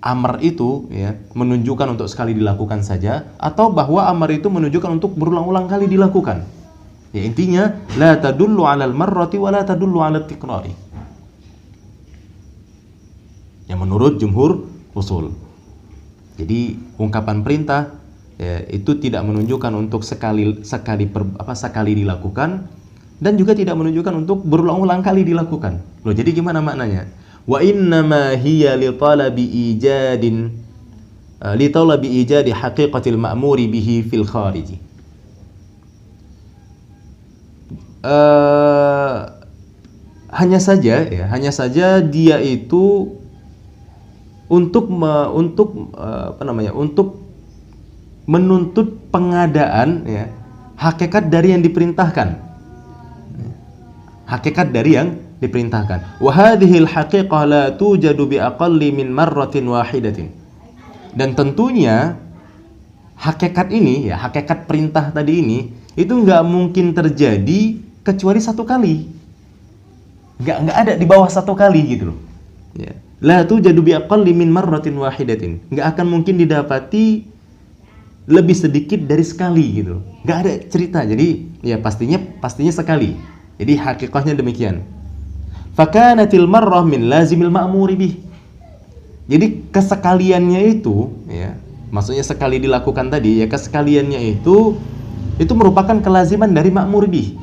amr itu, ya, menunjukkan untuk sekali dilakukan saja, atau bahwa amr itu menunjukkan untuk berulang-ulang kali dilakukan. Ya, intinya la tadullu 'alal marrati wa la tadullu 'alat tikrari. Ya, menurut jumhur usul. Jadi ungkapan perintah, ya, itu tidak menunjukkan untuk sekali dilakukan dan juga tidak menunjukkan untuk berulang-ulang kali dilakukan. Loh, jadi gimana maknanya? Wa innama hiya li talabi ijadi haqiqatil ma'muri bihi fil khariji. Hanya saja dia itu untuk menuntut pengadaan, ya, hakikat dari yang diperintahkan. Hakikat dari yang diperintahkan. Wa hadhil haqiqah la tujadu bi aqalli min marratin wahidatin. Dan tentunya hakikat ini, ya, hakikat perintah tadi ini itu nggak mungkin terjadi kecuali satu kali. Nggak ada di bawah satu kali gitu loh. Ya. La tujadu bi aqalli min marratin wahidatin. Nggak akan mungkin didapati lebih sedikit dari sekali gitu loh. Nggak ada cerita. Jadi ya pastinya sekali. Jadi hakikatnya demikian. Fakanatil marrah min lazimil ma'muri bih. Jadi kesekaliannya itu, ya, maksudnya sekali dilakukan tadi, ya, kesekaliannya itu merupakan kelaziman dari ma'mur bih.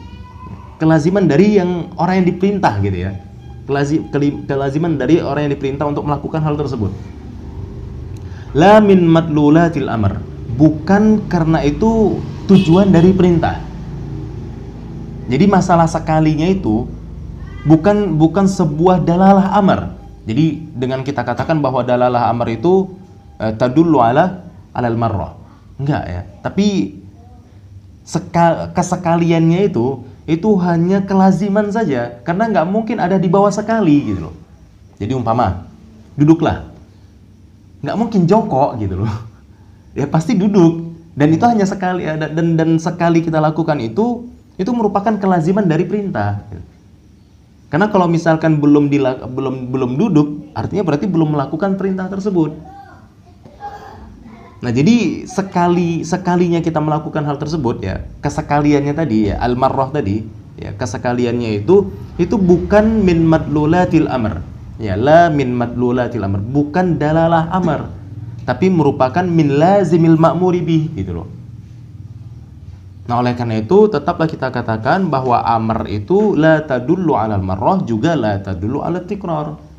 Kelaziman dari yang orang yang diperintah gitu ya. Kelaziman dari orang yang diperintah untuk melakukan hal tersebut. La min madlulatil amr. Bukan karena itu tujuan dari perintah. Jadi masalah sekalinya itu bukan sebuah dalalah amr. Jadi dengan kita katakan bahwa dalalah amr itu tadullu alal marrah. Enggak, ya. Tapi kesekaliannya itu hanya kelaziman saja, karena nggak mungkin ada di bawah sekali gitu loh. Jadi umpama duduklah, nggak mungkin jongkok gitu loh. Ya pasti duduk, dan itu hanya sekali, dan sekali kita lakukan itu merupakan kelaziman dari perintah. Karena kalau misalkan belum duduk, artinya berarti belum melakukan perintah tersebut. Nah, jadi sekalinya kita melakukan hal tersebut, ya, kesekaliannya tadi, ya, al-marrah tadi, ya, kesekaliannya itu bukan min madlulatil amr. Ya, la min madlulatil amr, bukan dalalah amr, tapi merupakan min lazimil ma'muri bih gitu loh. Nah, oleh karena itu tetaplah kita katakan bahwa amr itu la tadullu 'alal marrah, juga la tadullu 'alat tikrar.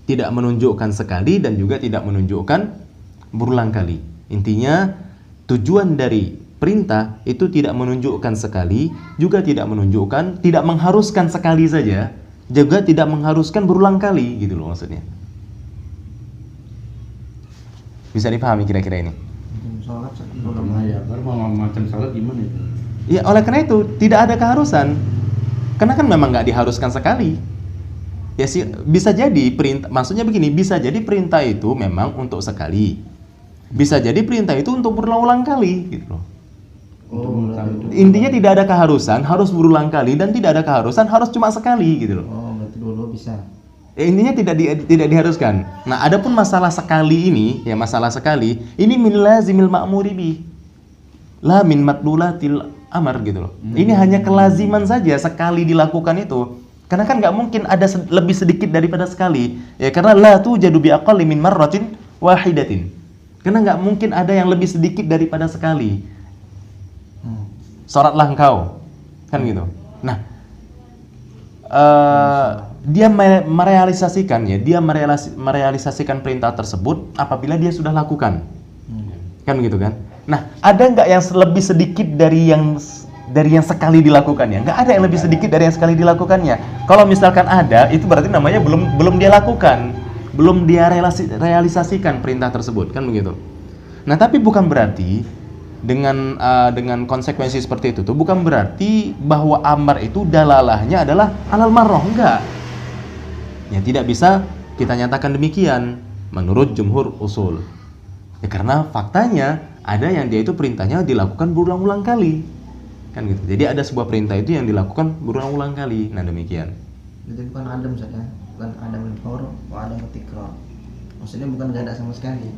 Tidak menunjukkan sekali dan juga tidak menunjukkan berulang kali. Intinya tujuan dari perintah itu tidak menunjukkan sekali, juga tidak mengharuskan sekali saja, juga tidak mengharuskan berulang kali gitu loh maksudnya. Bisa dipahami kira-kira ini? Sholat Ya, baru macam salat gimana itu? Ya, oleh karena itu tidak ada keharusan. Karena kan memang nggak diharuskan sekali. Ya sih, bisa jadi perintah, maksudnya begini, bisa jadi perintah itu memang untuk sekali. Bisa jadi perintah itu untuk berulang-ulang kali gitu loh. Intinya tidak ada keharusan harus berulang kali, dan tidak ada keharusan harus cuma sekali gitu loh. Oh, berarti dulu bisa. Ya, intinya tidak diharuskan. Nah, adapun masalah sekali ini, ya, masalah sekali ini min lazimil ma'muri bih. La min madlulatil amr gitu loh. Ini hanya kelaziman saja sekali dilakukan itu. Karena kan nggak mungkin ada lebih sedikit daripada sekali. Ya, karena la tujadu bi aqalli min marratin wahidatin. Karena nggak mungkin ada yang lebih sedikit daripada sekali. Sholatlah engkau, kan gitu. Nah, dia merealisasikan, ya, dia merealisasikan perintah tersebut apabila dia sudah lakukan, kan gitu kan. Nah, ada nggak yang lebih sedikit dari yang sekali dilakukannya? Nggak ada yang lebih sedikit dari yang sekali dilakukannya. Kalau misalkan ada, itu berarti namanya belum dia lakukan. belum dia realisasikan perintah tersebut, kan begitu. Nah, tapi bukan berarti dengan konsekuensi seperti itu tuh bukan berarti bahwa amar itu dalalahnya adalah alal marroh, enggak. Ya, tidak bisa kita nyatakan demikian menurut jumhur usul. Ya, karena faktanya ada yang dia itu perintahnya dilakukan berulang-ulang kali. Kan gitu. Jadi ada sebuah perintah itu yang dilakukan berulang-ulang kali. Nah, demikian. Jadi bukan adam saja, bukan adam al-fawr, adam al-tikrar. Maksudnya bukan gak ada sama sekali.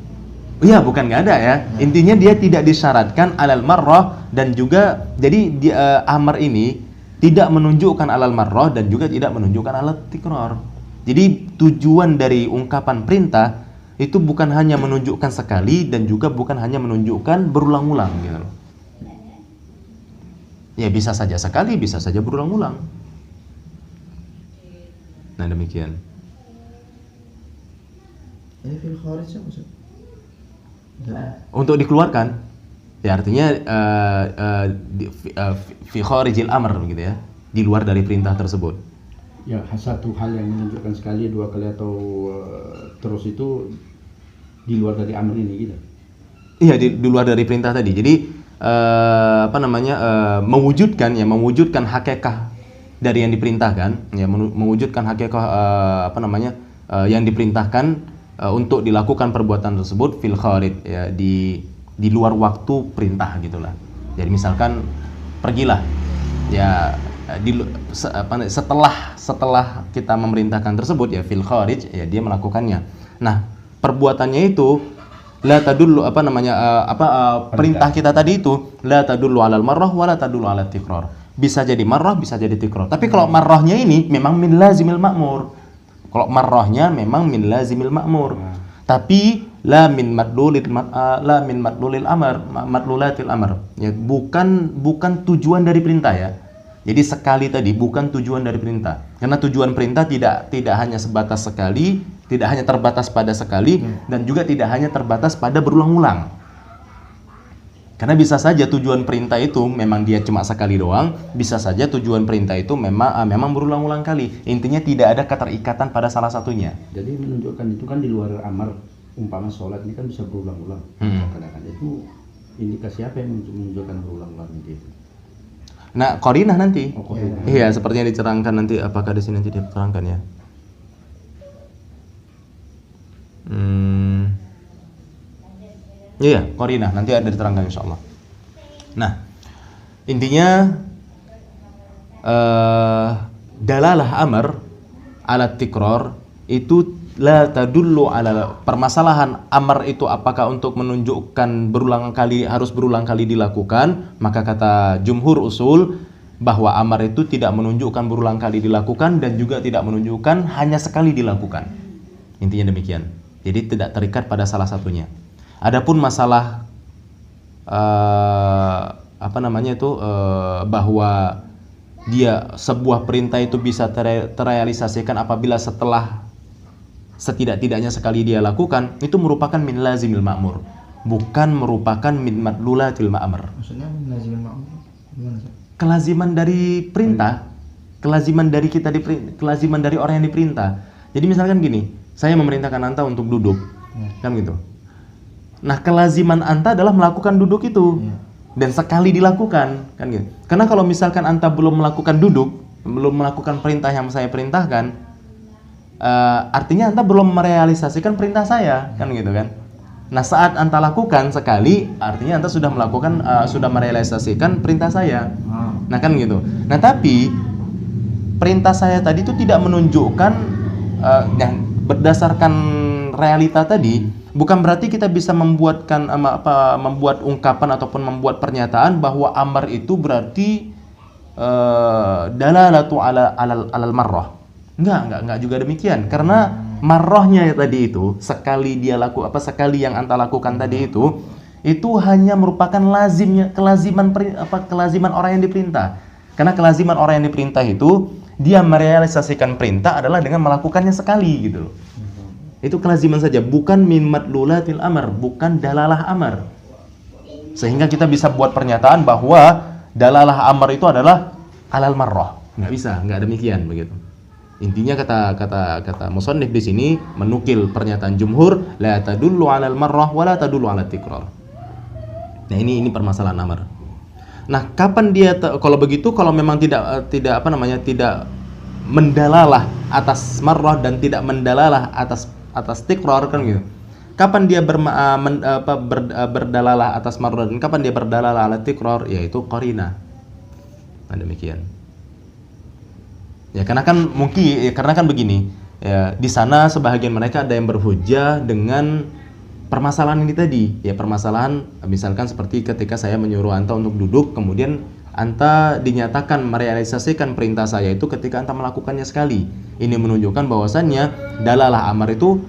Iya, bukan nggak ada ya. Intinya dia tidak disyaratkan alal marroh, dan juga jadi amar ini tidak menunjukkan alal marroh dan juga tidak menunjukkan alal tikror. Jadi tujuan dari ungkapan perintah itu bukan hanya menunjukkan sekali dan juga bukan hanya menunjukkan berulang-ulang gitu loh. Ya, bisa saja sekali, bisa saja berulang-ulang. Nah, demikian. Ini fil kharij apa sih? Untuk dikeluarkan, ya artinya fi kharijil amr gitu ya, di luar dari perintah tersebut. Ya, satu hal yang menunjukkan sekali, dua kali atau terus itu di luar dari amr ini gitu. Iya, di luar dari perintah tadi. Jadi mewujudkan hakikah dari yang diperintahkan, ya, mewujudkan hakikah yang diperintahkan untuk dilakukan perbuatan tersebut fil kharij, ya, di luar waktu perintah gitulah. Jadi misalkan pergilah, ya, setelah kita memerintahkan tersebut, ya fil kharij, ya dia melakukannya. Nah, perbuatannya itu la tadullu perintah kita tadi itu la tadullu alal marrah wa la tadullu ala tikrar. Bisa jadi marrah, bisa jadi tikrar. Tapi kalau marrahnya ini memang min lazimil ma'mur. Kalau marrahnya memang min lazimil ma'mur. Tapi la min madlulil amr, madlulatil amr. Ya, bukan tujuan dari perintah ya. Jadi sekali tadi bukan tujuan dari perintah. Karena tujuan perintah tidak hanya sebatas sekali, tidak hanya terbatas pada sekali, dan juga tidak hanya terbatas pada berulang-ulang. Karena bisa saja tujuan perintah itu memang dia cuma sekali doang, bisa saja tujuan perintah itu memang berulang-ulang kali. Intinya tidak ada keterikatan pada salah satunya. Jadi menunjukkan itu kan di luar amar, umpama sholat ini kan bisa berulang-ulang. Kadang-kadang itu indikasi apa yang menunjukkan berulang-ulang gitu. Nah, qarinah nanti. Qarinah. Iya, sepertinya diterangkan nanti, apakah di sini nanti diterangkan ya? Iya, qarinah nanti ada diterangkan insyaallah. Nah, intinya dalalah amr ala tikrar itu la tadullu ala, permasalahan amr itu apakah untuk menunjukkan harus berulang kali dilakukan, maka kata jumhur usul bahwa amr itu tidak menunjukkan berulang kali dilakukan dan juga tidak menunjukkan hanya sekali dilakukan. Intinya demikian. Jadi tidak terikat pada salah satunya. Adapun masalah bahwa dia sebuah perintah itu bisa terrealisasikan apabila setelah setidak-tidaknya sekali dia lakukan, itu merupakan min lazimil ma'mur, bukan merupakan min madlulatil ma'mur. Maksudnya min lazimil ma'mur gimana sih? Kelaziman dari perintah, kelaziman dari orang yang diperintah. Jadi misalkan gini, saya memerintahkan anta untuk duduk, kan gitu. Nah, kelaziman anta adalah melakukan duduk itu, dan sekali dilakukan, kan gitu. Karena kalau misalkan anta belum melakukan duduk, belum melakukan perintah yang saya perintahkan, artinya anta belum merealisasikan perintah saya, kan gitu kan. Nah, saat anta lakukan sekali, artinya anta sudah melakukan, sudah merealisasikan perintah saya. Nah, kan gitu. Nah, tapi perintah saya tadi itu tidak menunjukkan yang berdasarkan realita tadi. Bukan berarti kita bisa membuat ungkapan ataupun membuat pernyataan bahwa amar itu berarti dalalatu alal marrah. Enggak juga demikian. Karena marrahnya tadi itu sekali yang anta lakukan tadi itu hanya merupakan kelaziman orang yang diperintah. Karena kelaziman orang yang diperintah itu dia merealisasikan perintah adalah dengan melakukannya sekali gitu loh. Itu kelaziman saja, bukan min madlulatil amr, bukan dalalah amr. Sehingga kita bisa buat pernyataan bahwa dalalah amr itu adalah alal marrah. Nggak bisa, nggak demikian begitu. Intinya kata musannif di sini menukil pernyataan jumhur, la tadullu 'alal marrah wa la tadullu 'alat tikrar. Nah, ini permasalahan amar. Nah, kapan dia kalau begitu, kalau memang tidak mendalalah atas marrah dan tidak mendalalah atas tikrar kan gitu. Kapan dia berdalalah atas marrah dan kapan dia berdalalah 'ala tikrar, yaitu qarinah. Nah, demikian. Ya, karena kan begini, ya, di sana sebahagian mereka ada yang berhujjah dengan permasalahan ini tadi. Ya, permasalahan misalkan seperti ketika saya menyuruh Anta untuk duduk, kemudian Anta dinyatakan merealisasikan perintah saya itu ketika Anta melakukannya sekali. Ini menunjukkan bahwasannya dalalah amar itu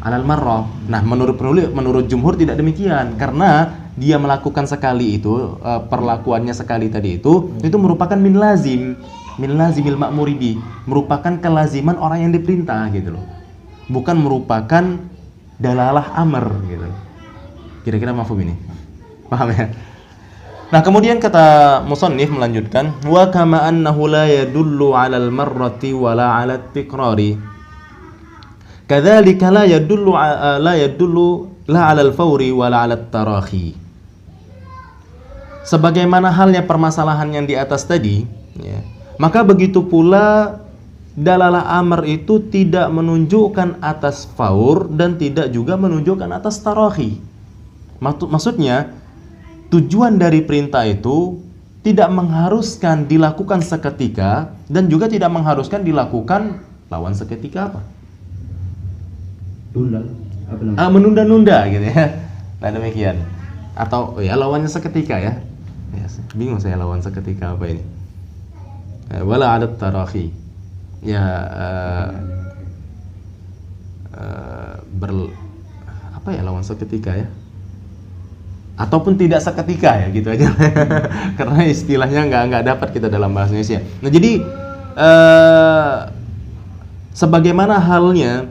alal marrah. Nah, menurut jumhur tidak demikian, karena dia melakukan sekali itu, perlakuannya sekali tadi itu merupakan min lazimil ma'muri bi, merupakan kelaziman orang yang diperintah gitu loh. Bukan merupakan dalalah amr gitu. Kira-kira mafhum ini? Paham ya? Nah, kemudian kata musannif melanjutkan, wa kama annahu la yadullu 'alal marrati wa la 'alat tikrari. Kadzalika la yadullu la 'alal fawri wa la 'alat tarahi. Sebagaimana halnya permasalahan yang di atas tadi, ya, maka begitu pula dalalah amr itu tidak menunjukkan atas faur dan tidak juga menunjukkan atas tarahi. Maksudnya, tujuan dari perintah itu tidak mengharuskan dilakukan seketika dan juga tidak mengharuskan dilakukan lawan seketika apa? Menunda-nunda gitu ya. Nah, demikian. Atau ya lawannya seketika ya. Bingung saya lawan seketika apa ini. Wala 'alat tarahi. Ya, apa ya lawan seketika ya? Ataupun tidak seketika ya, gitu aja. Karena istilahnya nggak dapat kita dalam bahasa Indonesia. Nah, jadi sebagaimana halnya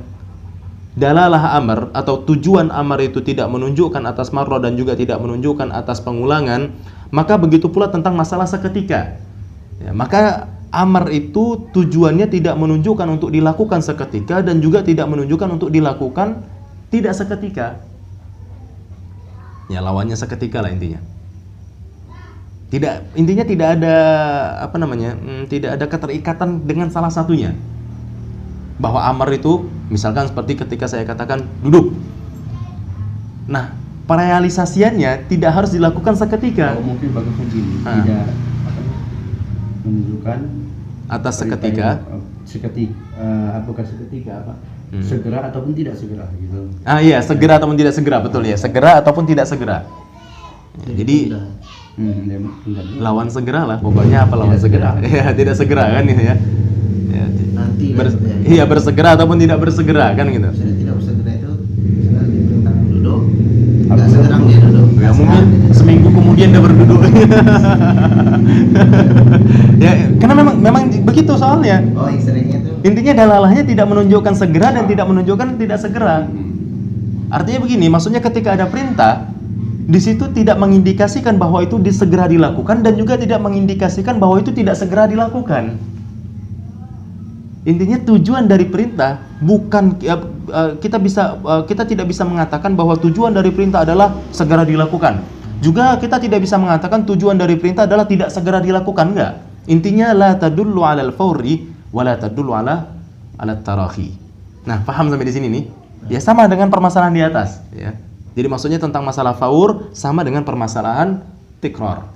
dalalah amar atau tujuan amar itu tidak menunjukkan atas marrah dan juga tidak menunjukkan atas pengulangan, maka begitu pula tentang masalah seketika. Ya, maka amar itu tujuannya tidak menunjukkan untuk dilakukan seketika dan juga tidak menunjukkan untuk dilakukan tidak seketika. Ya, lawannya seketika lah intinya. Intinya tidak ada tidak ada keterikatan dengan salah satunya. Bahwa amar itu misalkan seperti ketika saya katakan duduk. Nah, perealisasiannya tidak harus dilakukan seketika. Mungkin bagus begini, tidak menunjukkan atas seketika. Bukan seketika apa? Segera ataupun tidak segera gitu. Iya, segera ataupun tidak segera, betul ya. Segera ataupun tidak segera. Ya, jadi lawan segera lah, pokoknya apa lawan segera? Ya, tidak segera kan ini ya. Nanti bersegera ataupun tidak bersegera kan gitu. Misalnya tidak bersegera itu misalnya diperintahkan duduk, nggak segera dia duduk. Ya, mungkin seminggu kemudian dia berduduk. Ya, karena memang begitu soalnya. Oh, seringnya itu. Intinya dalalahnya tidak menunjukkan segera dan tidak menunjukkan tidak segera. Artinya begini, maksudnya ketika ada perintah, di situ tidak mengindikasikan bahwa itu disegera dilakukan dan juga tidak mengindikasikan bahwa itu tidak segera dilakukan. Intinya tujuan dari perintah bukan kita tidak bisa mengatakan bahwa tujuan dari perintah adalah segera dilakukan. Juga kita tidak bisa mengatakan tujuan dari perintah adalah tidak segera dilakukan, enggak. Intinya la tadullu 'alal fawri wa la tadullu 'alat tarahi. Nah, paham sampai di sini nih? Ya, sama dengan permasalahan di atas, ya. Jadi maksudnya tentang masalah faur sama dengan permasalahan tikrar.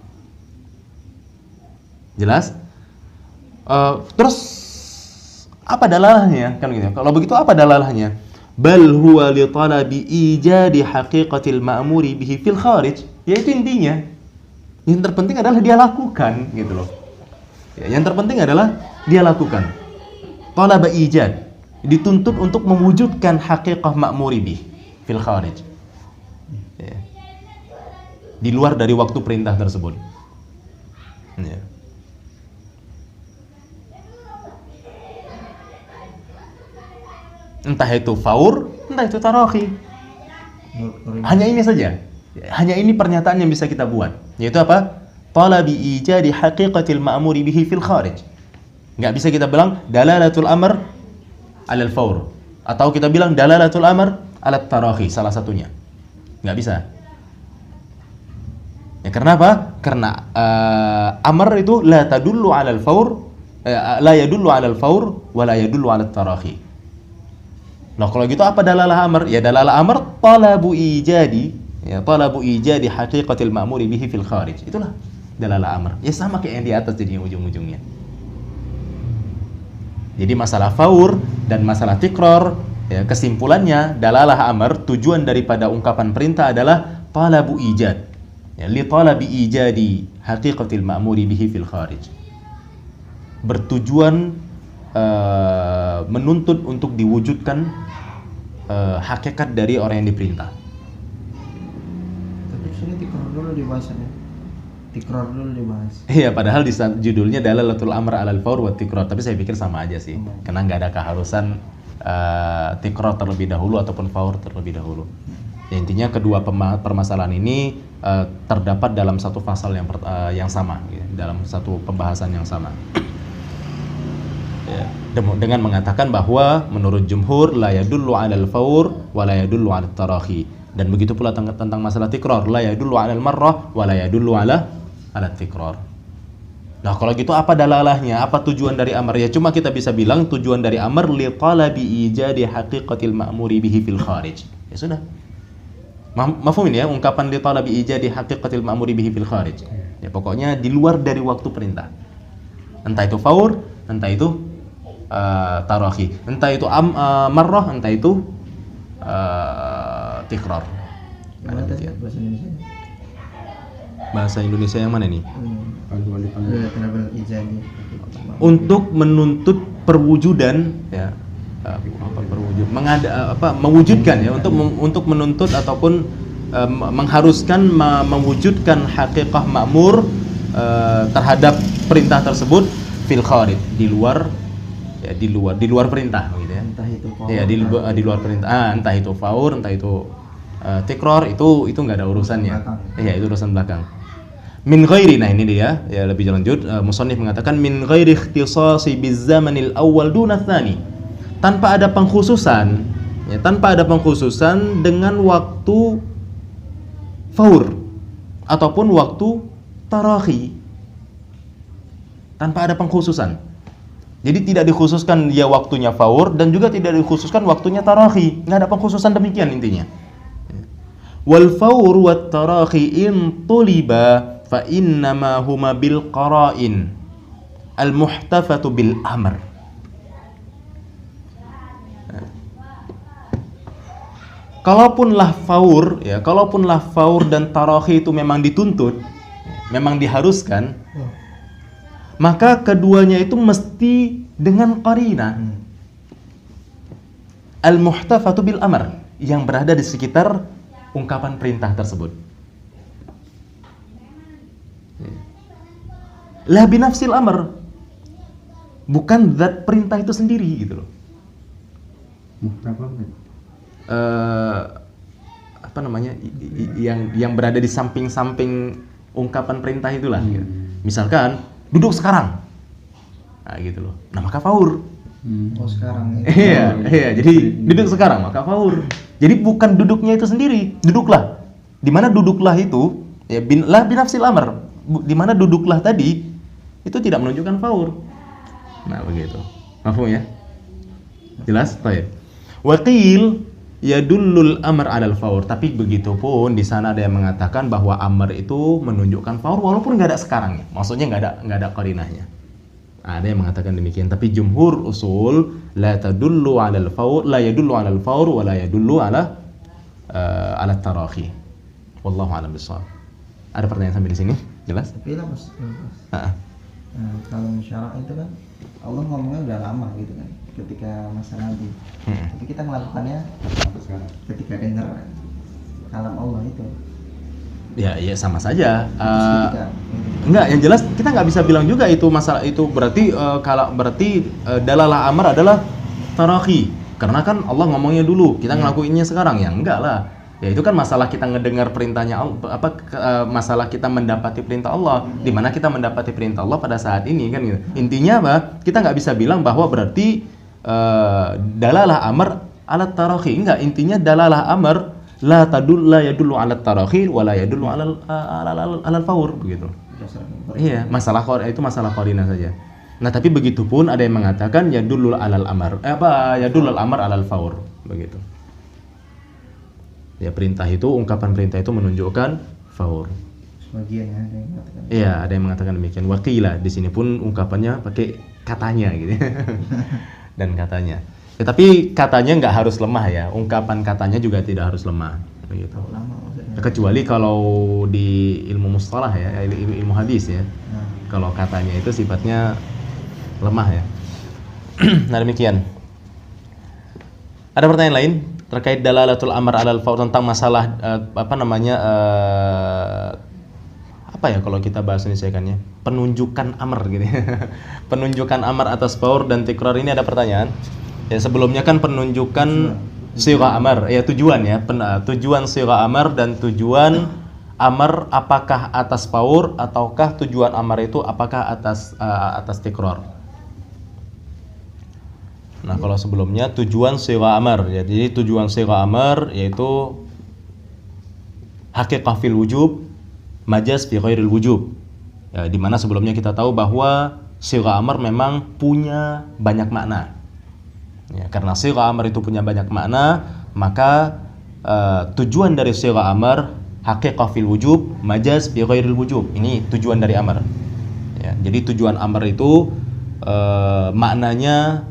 Jelas? Terus apa dalalahnya? Kan gitu. Kalau begitu apa dalalahnya? Bal huwa li talabi ijadi haqiqatil ma'muri bihi fil kharij. Yaitu intinya yang terpenting adalah dia lakukan gitu loh. Ya, yang terpenting adalah dia lakukan. Talaba ijad, dituntut untuk mewujudkan haqiqah ma'muri bihi fil kharij. Ya. Di luar dari waktu perintah tersebut. Ya. Entah itu faur, entah itu tarahi. Hanya ini saja. Hanya ini pernyataan yang bisa kita buat. Yaitu apa? Talabi ijadi haqiqatil ma'muri bihi fil kharij. Nggak bisa kita bilang dalalatul amr alal faur, atau kita bilang dalalatul amr alat tarahi, salah satunya. Nggak bisa. Ya, karena apa? Karena amr itu la tadullu alal faur, la yadullu alal faur wa la yadullu alat tarahi. Nah, kalau gitu apa dalalah amr? Ya dalalah amr talabu ijadi, ya talabu ijadi haqiqatil ma'muri bihi fil kharij. Itulah dalalah amr. Ya sama kayak yang di atas jadi ujung-ujungnya. Jadi masalah faur dan masalah tikror, ya, kesimpulannya dalalah amr, tujuan daripada ungkapan perintah adalah talabu ijad, ya, li talabi ijadi haqiqatil ma'muri bihi fil kharij, bertujuan menuntut untuk diwujudkan hakikat dari orang yang diperintah. Tapi sini tikror dulu dibahasnya. Tikror dulu dibahas. Iya, padahal di judulnya dalalatul amr alal faur wa tikror, tapi saya pikir sama aja sih, karena nggak ada keharusan tikror terlebih dahulu ataupun faur terlebih dahulu. Ya, intinya kedua permasalahan ini terdapat dalam satu pasal yang sama, ya, dalam satu pembahasan yang sama. Ya, dengan mengatakan bahwa menurut jumhur la yadullu 'alal faur wa la yadullu 'alat tarahi, dan begitu pula tentang masalah tikror, la yadullu 'alal marrah wa la yadullu 'ala alat tikror. Nah, kalau gitu apa dalalahnya? Apa tujuan dari amr? Ya cuma kita bisa bilang tujuan dari amr li talabi ijadi haqiqatil ma'muri bihi fil kharij. Ya sudah. Mafhum ini ya, ungkapan li talabi ijadi haqiqatil ma'muri bihi fil kharij. Ya pokoknya di luar dari waktu perintah. Entah itu faur, entah itu tarahi, entah itu marrah, entah itu tikror. Gimana tadi bahasa Indonesia? Bahasa Indonesia yang mana nih? Dalalatul ijadi. Untuk menuntut perwujudan, ya, mewujudkan, ya, untuk menuntut ataupun mengharuskan mewujudkan haqiqah ma'mur terhadap perintah tersebut fil kharij, di luar perintah gitu ya. Entah itu faur. Ya, di luar perintah. Entah itu faur, entah itu tikror, itu nggak ada urusannya. Iya, itu urusan belakang. Min ghairi, nah ini dia ya, lebih lanjut musannif mengatakan min ghairi ikhtisasi bizamanil awal duna tsani, tanpa ada pengkhususan, ya, tanpa ada pengkhususan dengan waktu faur ataupun waktu tarahi, tanpa ada pengkhususan. Jadi tidak dikhususkan dia waktunya faur dan juga tidak dikhususkan waktunya tarahi, nggak ada pengkhususan, demikian intinya. Wal faur wat tarahi in tuliba fa innama huma bil qara'in al muhtafatu bil amr. Kalaupun faur dan tarahi itu memang dituntut, memang diharuskan, maka keduanya itu mesti dengan qarina al muhtafatu bil amr, yang berada di sekitar ungkapan perintah tersebut. La binafsil amr, bukan zat perintah itu sendiri gitu loh. Apa namanya, yang berada di samping-samping ungkapan perintah itulah. Gitu. Misalkan duduk sekarang, nah gitu loh. Nah maka faur. Oh sekarang. Iya. Jadi duduk sekarang maka faur. Jadi bukan duduknya itu sendiri, duduklah. Di mana duduklah itu, ya la binafsil amr. Di mana duduklah tadi itu tidak menunjukkan faur. Nah begitu. Mafhum ya? Jelas? Baik. Waqil yadullul amr 'alal faur. Tapi begitu pun di sana ada yang mengatakan bahwa amr itu menunjukkan faur walaupun nggak ada sekarangnya. Maksudnya nggak ada qarinahnya. Ada yang mengatakan demikian. Tapi jumhur usul la tadullu 'alal faur, la yadullu 'alal faur wa la yadullu 'ala tarahi. Wallahu a'lam bishawab. Ada pertanyaan sampai di sini? Jelas? Tapi lah mas. Kalau syarak itu kan Allah ngomongnya udah lama gitu kan, ketika masa Nabi. Tapi kita melakukannya ketika dengar kalam Allah itu. Ya sama saja. Enggak, yang jelas kita nggak bisa bilang juga itu masalah itu berarti dalalah amr adalah tarahi. Karena kan Allah ngomongnya dulu, kita ngelakuinnya sekarang, ya enggak lah. Ya itu kan masalah kita ngedengar perintahnya Allah, masalah kita mendapati perintah Allah. Di mana kita mendapati perintah Allah pada saat ini kan gitu. Intinya apa? Kita nggak bisa bilang bahwa berarti dalalah amr alat tarakhi. Enggak, intinya dalalah amr la yadullu alat tarakhi wa la yadullu alal faur begitu. Iya, itu masalah qarina saja. Nah, tapi begitu pun ada yang mengatakan yadullul alal amr. Yadullul amr alal faur begitu. Ya, ungkapan perintah itu menunjukkan faur. Sebagian ya, ada yang mengatakan. Iya, ada yang mengatakan demikian. Waqila, di sini pun ungkapannya pakai katanya gitu. Dan katanya. Ya, tapi katanya nggak harus lemah ya. Ungkapan katanya juga tidak harus lemah begitu. Ya, kecuali kalau di ilmu mustalah ya, ilmu hadis ya. Kalau katanya itu sifatnya lemah ya. Nah, demikian. Ada pertanyaan lain terkait dalalatul amr alal faur, tentang masalah apa ya kalau kita bahas ini sekannya, penunjukan amr gitu. Penunjukan amr atas faur dan tikrar, ini ada pertanyaan. Ya, sebelumnya kan penunjukan sigha amr, ya tujuan ya, tujuan sigha amr dan tujuan amr apakah atas faur ataukah tujuan amr itu apakah atas tikrar. Nah, kalau sebelumnya tujuan sigha amr, ya, jadi tujuan sigha amr yaitu haqiqah fil wujub, majaz fi ghairil wujub. Ya, di mana sebelumnya kita tahu bahwa sigha amr memang punya banyak makna. Ya, karena sigha amr itu punya banyak makna, maka tujuan dari sigha amr haqiqah fil wujub, majaz fi ghairil wujub. Ini tujuan dari amr. Ya, jadi tujuan amr itu maknanya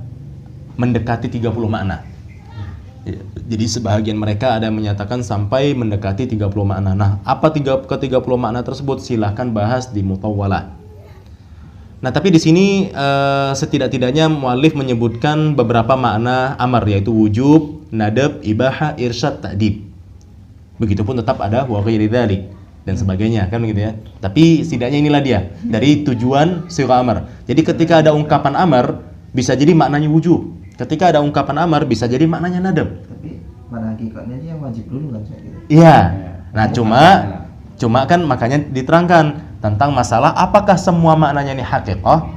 mendekati 30 makna. Ya, jadi sebahagian mereka ada yang menyatakan sampai mendekati 30 makna. Nah, apa ke 30 makna tersebut? Silahkan bahas di Mutawwalah. Nah, tapi di sini setidak-tidaknya muallif menyebutkan beberapa makna amar, yaitu wujub, nadab, ibaha, irsyad, ta'dib. Begitupun tetap ada wa ghairi dzalik dan sebagainya, kan begitu ya. Tapi setidaknya inilah dia dari tujuan sigha amar. Jadi ketika ada ungkapan amar bisa jadi maknanya wujub. Ketika ada ungkapan amar bisa jadi maknanya nadab. Tapi pada hakikatnya dia wajib dulu kan saya gitu. Iya. Nah, cuma kan makanya diterangkan tentang masalah apakah semua maknanya ini haqiqah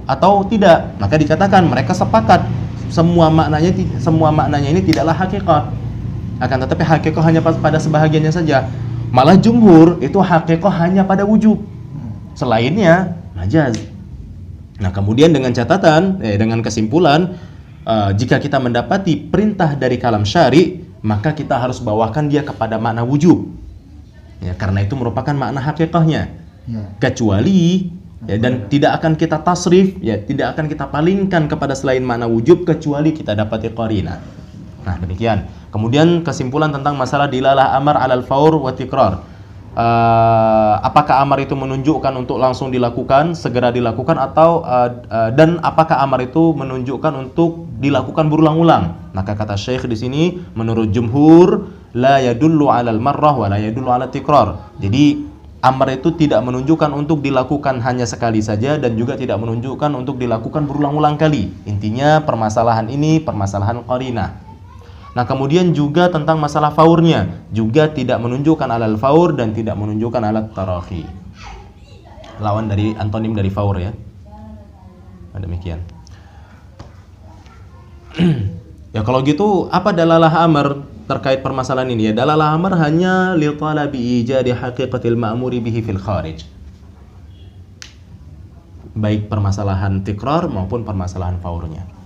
atau tidak. Maka dikatakan mereka sepakat semua maknanya ini tidaklah haqiqah. Akan tetapi haqiqah hanya pada sebahagiannya saja. Malah jumhur itu haqiqah hanya pada wujub. Selainnya majaz. Nah, kemudian dengan catatan, dengan kesimpulan, jika kita mendapati perintah dari kalam syari, maka kita harus bawakan dia kepada makna wujub. Ya, karena itu merupakan makna hakikahnya. Ya. Kecuali ya, dan tidak akan kita tasrif, ya, tidak akan kita palingkan kepada selain makna wujub kecuali kita dapati qarina. Nah, demikian. Kemudian kesimpulan tentang masalah dilalah amar alal faur wa tikrar. Apakah amar itu menunjukkan untuk langsung dilakukan, segera dilakukan, atau dan apakah amar itu menunjukkan untuk dilakukan berulang-ulang? Maka kata Syekh di sini, menurut jumhur, la yadullu 'alal marrah wa la yadullu 'ala tikrar. Jadi amar itu tidak menunjukkan untuk dilakukan hanya sekali saja dan juga tidak menunjukkan untuk dilakukan berulang-ulang kali. Intinya permasalahan ini permasalahan qarinah. Nah, kemudian juga tentang masalah faurnya juga tidak menunjukkan alal faur dan tidak menunjukkan alat tarakhi. Lawan dari antonim dari faur ya. Nah, demikian. Ya, kalau gitu apa dalalah amr terkait permasalahan ini? Ya, dalalah amr hanya li talabi ijadi haqiqatil ma'muri bihi fil kharij. Baik permasalahan tikrar maupun permasalahan faurnya.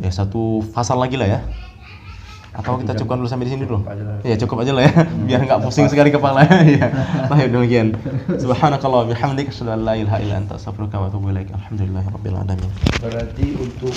Ya, satu fasal lagi lah ya. Atau kita cukupkan dulu sampai di sini dulu. Ya, cukup aja lah ya. Biar enggak pusing sekali kepala ya. Baik, demikian. Subhanakallah bihamdik asyhadu an la ilaha illa anta astaghfiruka wa atubu ilaik. Alhamdulillahirabbil alamin. Berarti untuk